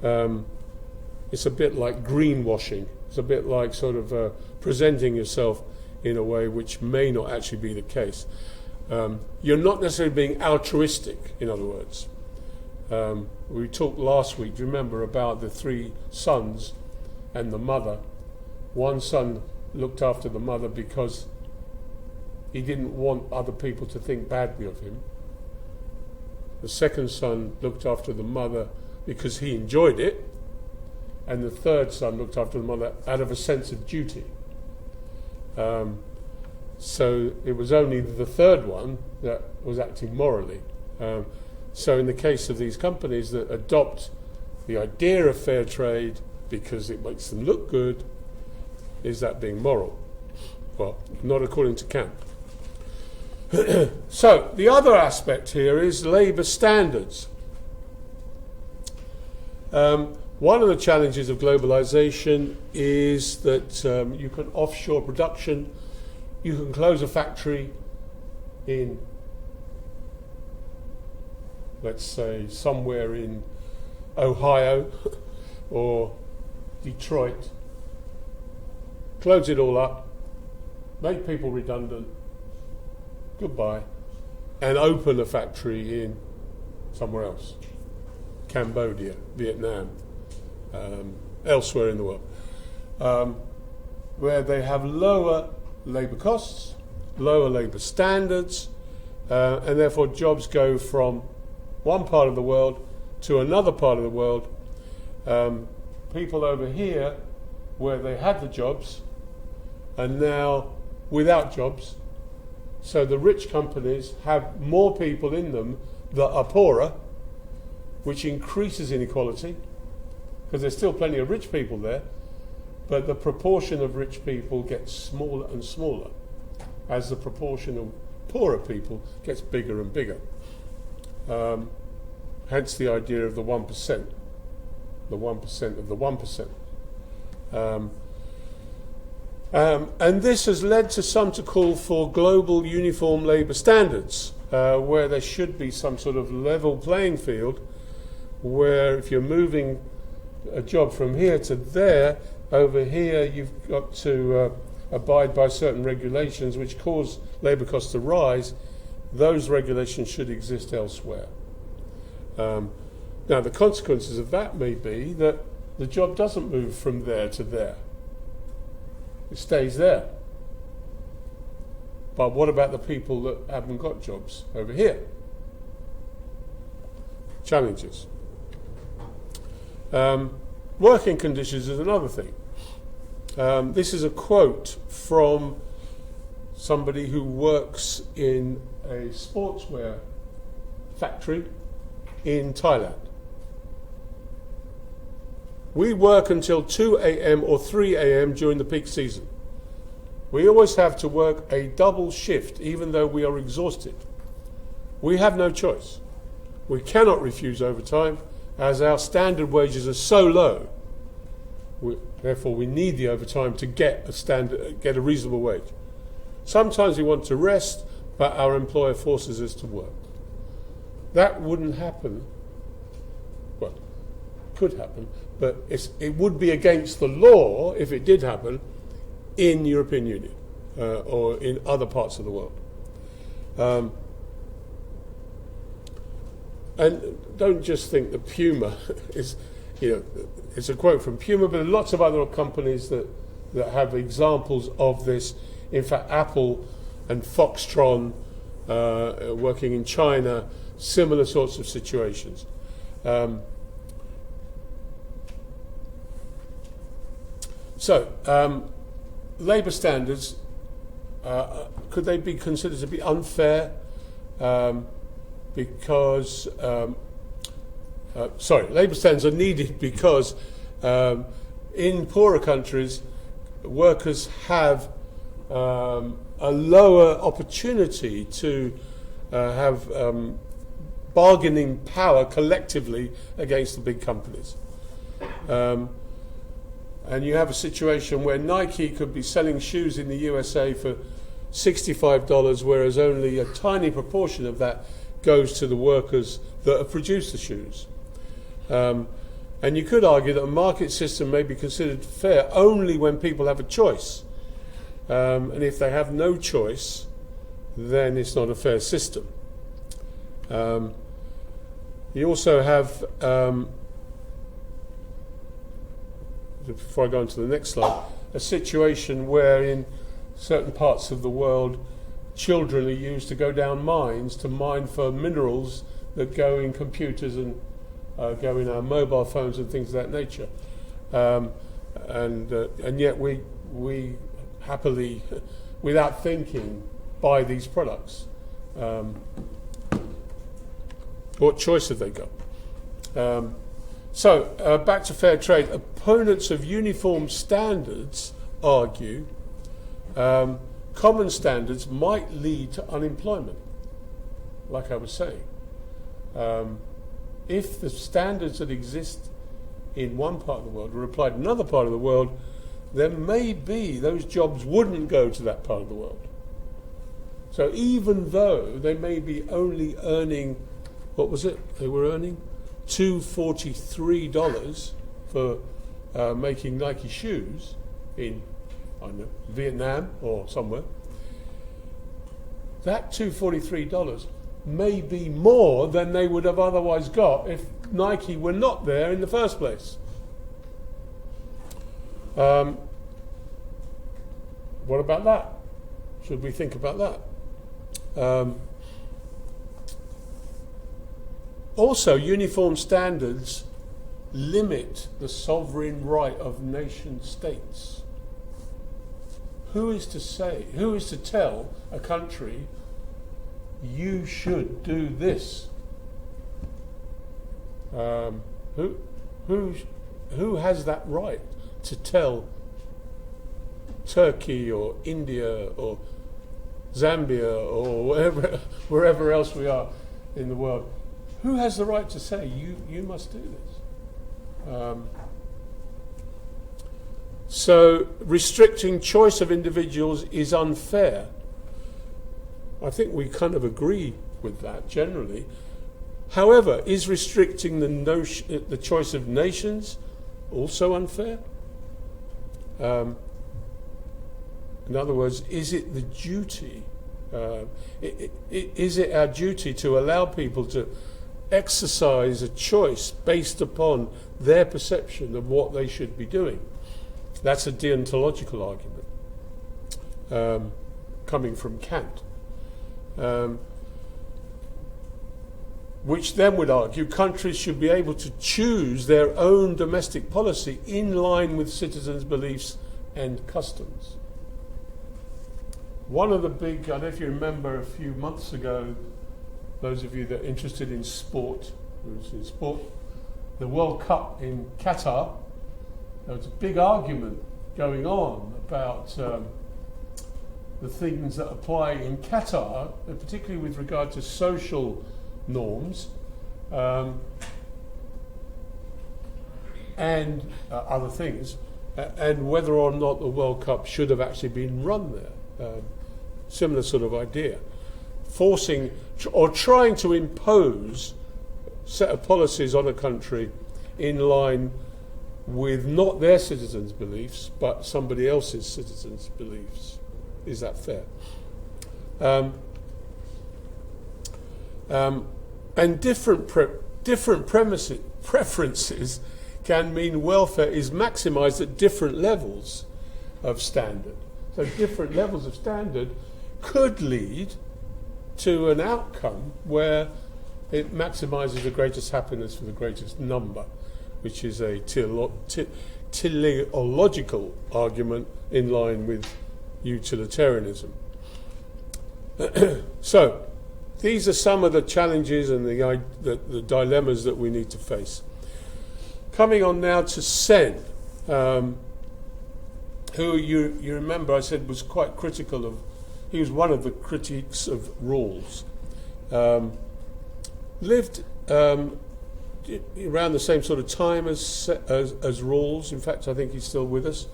it's a bit like greenwashing. It's a bit like sort of presenting yourself in a way which may not actually be the case. You're not necessarily being altruistic, in other words. We talked last week, do you remember, about the 3 sons and the mother. One son looked after the mother because he didn't want other people to think badly of him. The second son looked after the mother because he enjoyed it. And the third son looked after the mother out of a sense of duty. So it was only the third one that was acting morally. So in the case of these companies that adopt the idea of fair trade because it makes them look good, is that being moral? Well, not according to Kant. So the other aspect here is labour standards. One of the challenges of globalisation is that you can offshore production. You can close a factory in, let's say, somewhere in Ohio or Detroit, close it all up, make people redundant, goodbye, and open a factory in somewhere else, Cambodia, Vietnam, elsewhere in the world, where they have lower labour costs, lower labour standards, and therefore jobs go from one part of the world to another part of the world. People over here, where they had the jobs, are now without jobs. So the rich companies have more people in them that are poorer, which increases inequality, because there's still plenty of rich people there, but the proportion of rich people gets smaller and smaller as the proportion of poorer people gets bigger and bigger. Hence the idea of the 1%, the 1% of the 1%. And this has led to some to call for global uniform labour standards, where there should be some sort of level playing field, where if you're moving a job from here to there, over here you've got to abide by certain regulations which cause labour costs to rise. Those regulations should exist elsewhere. Now the consequences of that may be that the job doesn't move from there to there. It stays there. But what about the people that haven't got jobs over here? challenges. Working conditions is another thing. This is a quote from somebody who works in a sportswear factory in Thailand. We work until 2 a.m. or 3 a.m. during the peak season. We always have to work a double shift even though we are exhausted. We have no choice. We cannot refuse overtime as our standard wages are so low. Therefore, we need the overtime to get a reasonable wage. Sometimes we want to rest, but our employer forces us to work. That wouldn't happen. Well, could happen, but it would be against the law if it did happen in European Union or in other parts of the world. And don't just think that Puma is, it's a quote from Puma, but lots of other companies that have examples of this. In fact, Apple and Foxtron working in China, similar sorts of situations. Labour standards, could they be considered to be unfair? Because labour standards are needed because in poorer countries, workers have a lower opportunity to have bargaining power collectively against the big companies. And you have a situation where Nike could be selling shoes in the USA for $65, whereas only a tiny proportion of that goes to the workers that have produced the shoes. And you could argue that a market system may be considered fair only when people have a choice. And if they have no choice, then it's not a fair system. You also have, before I go on to the next slide, a situation where in certain parts of the world, children are used to go down mines to mine for minerals that go in computers and go in our mobile phones and things of that nature. And yet we happily, without thinking, buy these products. What choice have they got? Back to fair trade. Opponents of uniform standards argue common standards might lead to unemployment, like I was saying. If the standards that exist in one part of the world were applied in another part of the world, then maybe those jobs wouldn't go to that part of the world. So even though they may be only earning, what was it they were earning? $243 for making Nike shoes in, I don't know, Vietnam or somewhere. That $243 may be more than they would have otherwise got if Nike were not there in the first place. What about that? Should we think about that? Also, uniform standards limit the sovereign right of nation states. Who is to tell a country, you should do this? Who has that right to tell Turkey or India or Zambia or wherever else we are in the world? Who has the right to say, you must do this? So restricting choice of individuals is unfair. I think we kind of agree with that generally. However, is restricting the choice of nations also unfair? In other words, is it the duty? Is it our duty to allow people to exercise a choice based upon their perception of what they should be doing? That's a deontological argument, coming from Kant. which then would argue countries should be able to choose their own domestic policy in line with citizens' beliefs and customs. One of the big, I don't know if you remember a few months ago, those of you that are interested in sport, the World Cup in Qatar, there was a big argument going on about the things that apply in Qatar, and particularly with regard to social norms and other things, and whether or not the World Cup should have actually been run there. Similar sort of idea. Forcing or trying to impose a set of policies on a country in line with not their citizens' beliefs, but somebody else's citizens' beliefs. Is that fair? And different preferences can mean welfare is maximised at different levels of standard. So different levels of standard could lead to an outcome where it maximises the greatest happiness for the greatest number, which is a teleological argument in line with utilitarianism. So, these are some of the challenges and the dilemmas that we need to face. Coming on now to Sen, who you remember I said was quite critical of, he was one of the critiques of Rawls. Lived around the same sort of time as Rawls. In fact, I think he's still with us.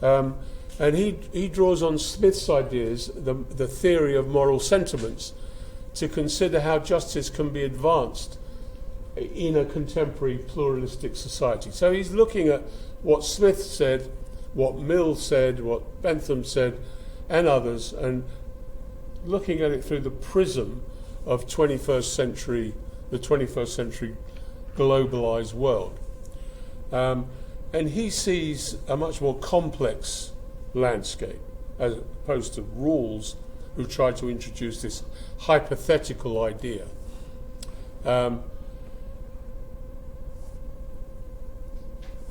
And he draws on Smith's ideas, the theory of moral sentiments, to consider how justice can be advanced in a contemporary pluralistic society. So he's looking at what Smith said, what Mill said, what Bentham said, and others, and looking at it through the prism of the 21st century globalized world. And he sees a much more complex landscape, as opposed to Rawls, who tried to introduce this hypothetical idea.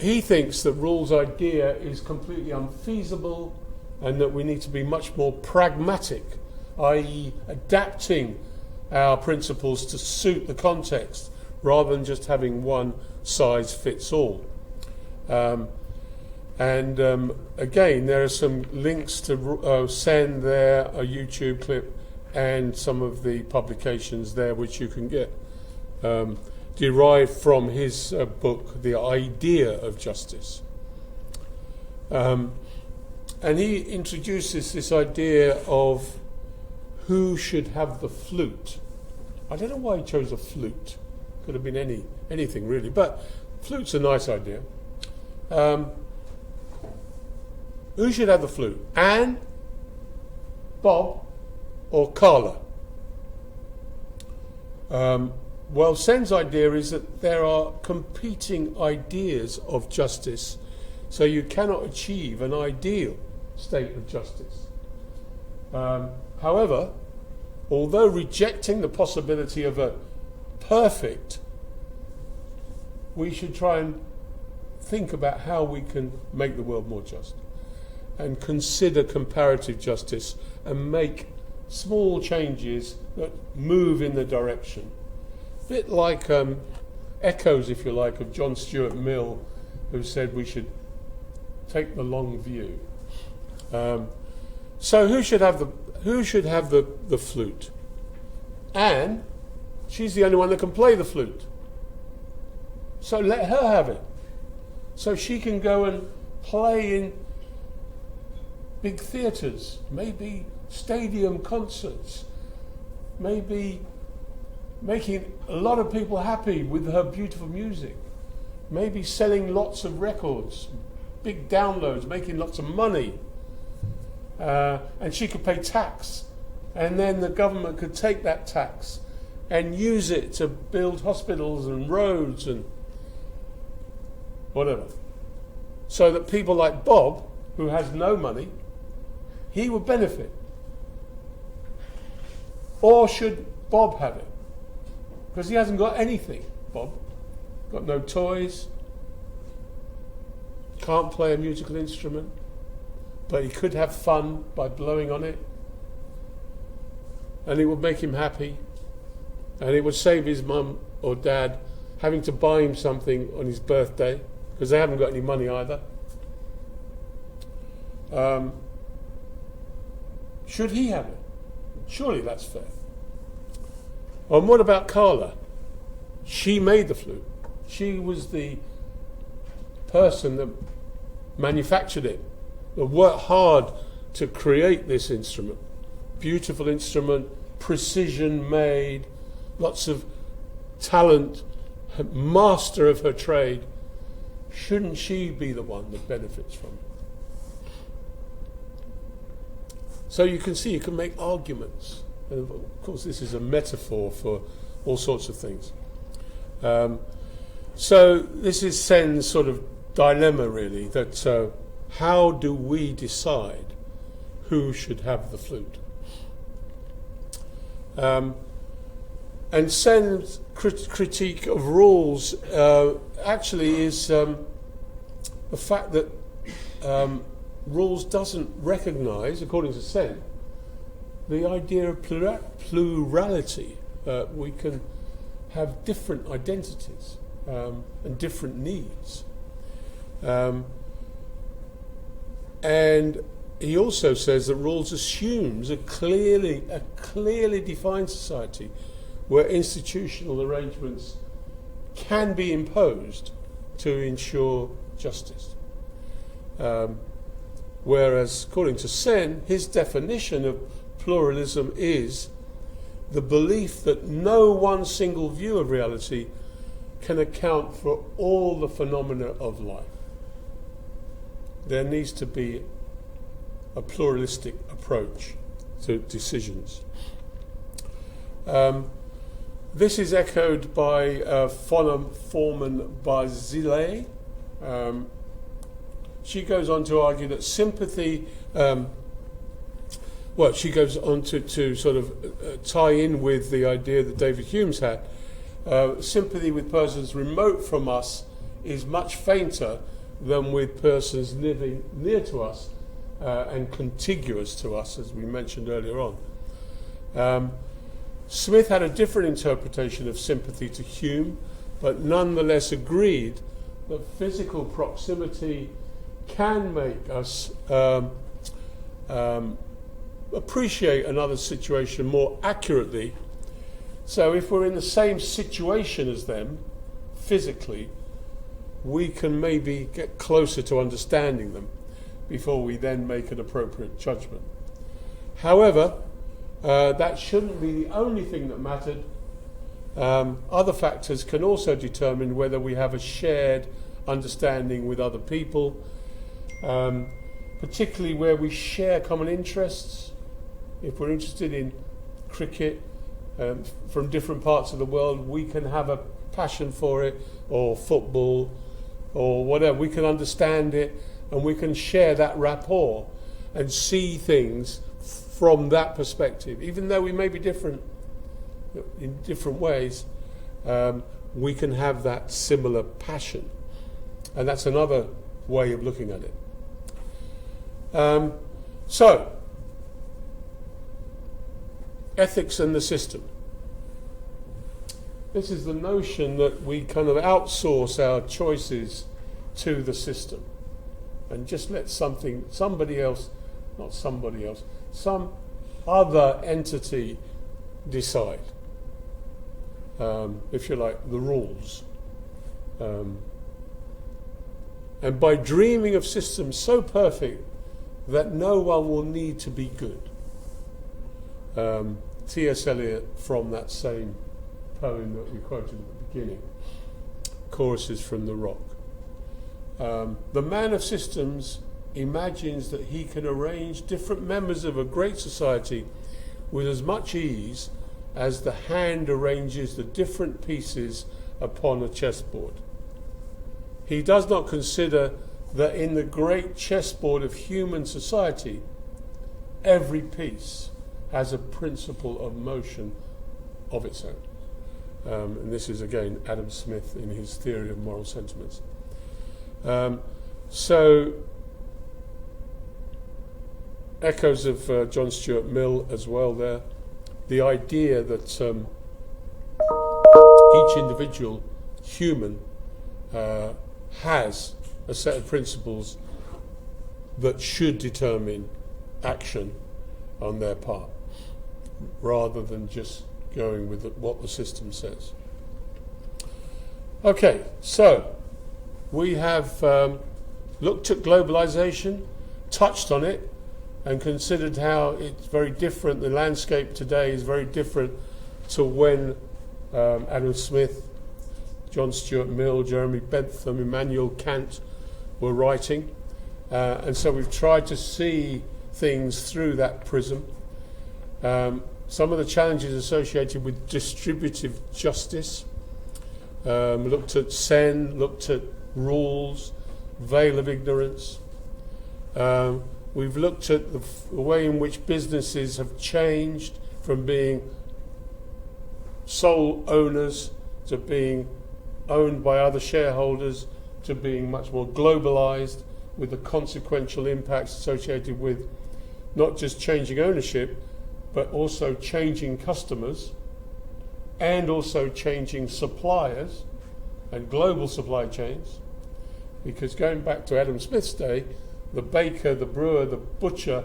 He thinks that Rawls' idea is completely unfeasible and that we need to be much more pragmatic, i.e. adapting our principles to suit the context rather than just having one size fits all. Again, there are some links to Sen there, a YouTube clip, and some of the publications there which you can get derived from his book, The Idea of Justice. And he introduces this idea of who should have the flute. I don't know why he chose a flute. Could have been anything really, but flute's a nice idea. Who should have the flute? Anne, Bob, or Carla? Well, Sen's idea is that there are competing ideas of justice, so you cannot achieve an ideal state of justice. However, although rejecting the possibility of a perfect, we should try and think about how we can make the world more just and consider comparative justice and make small changes that move in the direction. A bit like echoes, if you like, of John Stuart Mill, who said we should take the long view. So who should have the flute? Anne, she's the only one that can play the flute. So let her have it. So she can go and play in big theatres, maybe stadium concerts, maybe making a lot of people happy with her beautiful music, maybe selling lots of records, big downloads, making lots of money. And she could pay tax, and then the government could take that tax and use it to build hospitals and roads and whatever. So that people like Bob, who has no money, he would benefit. Or should Bob have it? Because he hasn't got anything, Bob. Got no toys, can't play a musical instrument, but he could have fun by blowing on it, and it would make him happy, and it would save his mum or dad having to buy him something on his birthday, because they haven't got any money either. Should he have it? Surely that's fair. And what about Carla? She made the flute. She was the person that manufactured it, that worked hard to create this instrument. Beautiful instrument, precision made, lots of talent, master of her trade. Shouldn't she be the one that benefits from it? So you can see, you can make arguments. And of course, this is a metaphor for all sorts of things. So this is Sen's sort of dilemma, really, that how do we decide who should have the flute? And Sen's critique of rules actually is the fact that rules doesn't recognise, according to Sen, the idea of plurality. We can have different identities and different needs. And he also says that rules assumes a clearly defined society where institutional arrangements can be imposed to ensure justice. Whereas, according to Sen, his definition of pluralism is the belief that no one single view of reality can account for all the phenomena of life. There needs to be a pluralistic approach to decisions. This is echoed by Foreman Basile. She goes on to argue that sympathy, she goes on to sort of tie in with the idea that David Hume's had. Sympathy with persons remote from us is much fainter than with persons living near to us and contiguous to us, as we mentioned earlier on. Smith had a different interpretation of sympathy to Hume, but nonetheless agreed that physical proximity can make us appreciate another situation more accurately. So if we're in the same situation as them, physically, we can maybe get closer to understanding them before we then make an appropriate judgment. However, that shouldn't be the only thing that mattered. Other factors can also determine whether we have a shared understanding with other people, particularly where we share common interests. If we're interested in cricket from different parts of the world, we can have a passion for it, or football, or whatever. We can understand it, and we can share that rapport and see things from that perspective. Even though we may be different in different ways, we can have that similar passion. And that's another way of looking at it. So, ethics and the system. This is the notion that we kind of outsource our choices to the system and just let some other entity decide, if you like, the rules. And by dreaming of systems so perfect that no one will need to be good. T.S. Eliot, from that same poem that we quoted at the beginning, Choruses from the Rock. The man of systems imagines that he can arrange different members of a great society with as much ease as the hand arranges the different pieces upon a chessboard. He does not consider that in the great chessboard of human society, every piece has a principle of motion of its own. And this is again Adam Smith in his theory of moral sentiments. So echoes of John Stuart Mill as well there. The idea that each individual human has a set of principles that should determine action on their part, rather than just going with what the system says. Okay, so we have looked at globalization, touched on it, and considered how it's very different. The landscape today is very different to when Adam Smith, John Stuart Mill, Jeremy Bentham, Immanuel Kant were writing. And so we've tried to see things through that prism. Some of the challenges associated with distributive justice. Looked at Sen, looked at rules, veil of ignorance. We've looked at the way in which businesses have changed from being sole owners to being owned by other shareholders to being much more globalized, with the consequential impacts associated with not just changing ownership, but also changing customers and also changing suppliers and global supply chains. Because going back to Adam Smith's day, the baker, the brewer, the butcher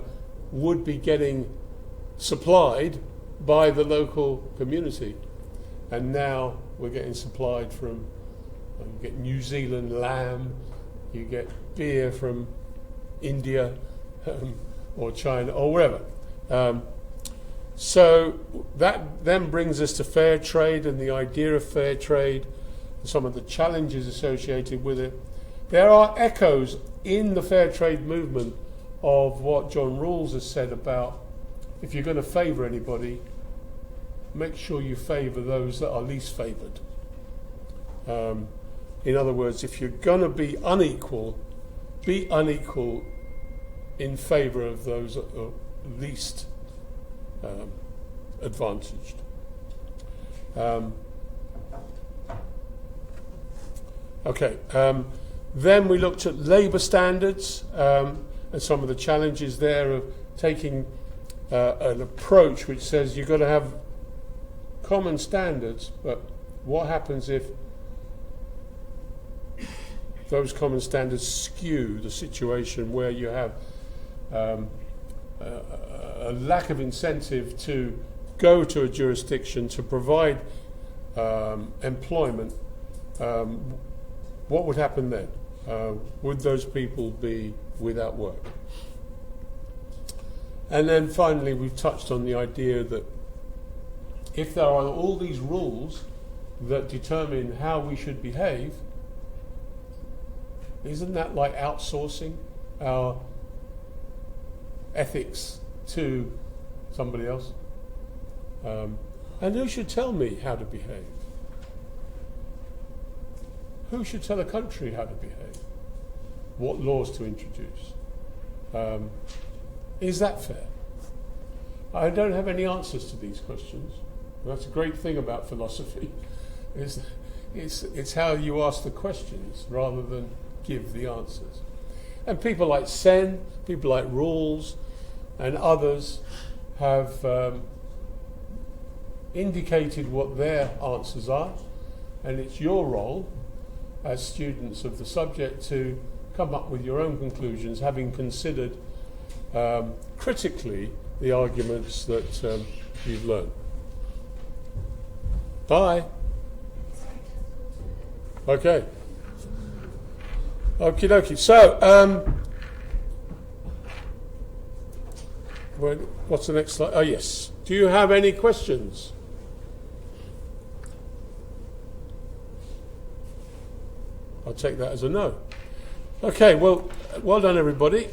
would be getting supplied by the local community. And now we're getting supplied from, you get New Zealand lamb, you get beer from India or China or wherever. So that then brings us to fair trade and the idea of fair trade and some of the challenges associated with it. There are echoes in the fair trade movement of what John Rawls has said about, if you're going to favour anybody, make sure you favour those that are least favoured. In other words, if you're going to be unequal in favour of those that are least advantaged. Then we looked at labour standards and some of the challenges there of taking an approach which says you've got to have common standards, but what happens if those common standards skew the situation where you have a lack of incentive to go to a jurisdiction to provide employment? What would happen then? Would those people be without work? And then finally we've touched on the idea that if there are all these rules that determine how we should behave, isn't that like outsourcing our ethics to somebody else? And who should tell me how to behave? Who should tell a country how to behave? What laws to introduce? Is that fair? I don't have any answers to these questions. That's a great thing about philosophy. It's how you ask the questions rather than give the answers. And people like Sen, people like Rawls, and others have indicated what their answers are, and it's your role as students of the subject to come up with your own conclusions, having considered critically the arguments that you've learned. Bye. Okay. Okie dokie. So, what's the next slide? Oh, yes. Do you have any questions? I'll take that as a no. Okay, well done, everybody.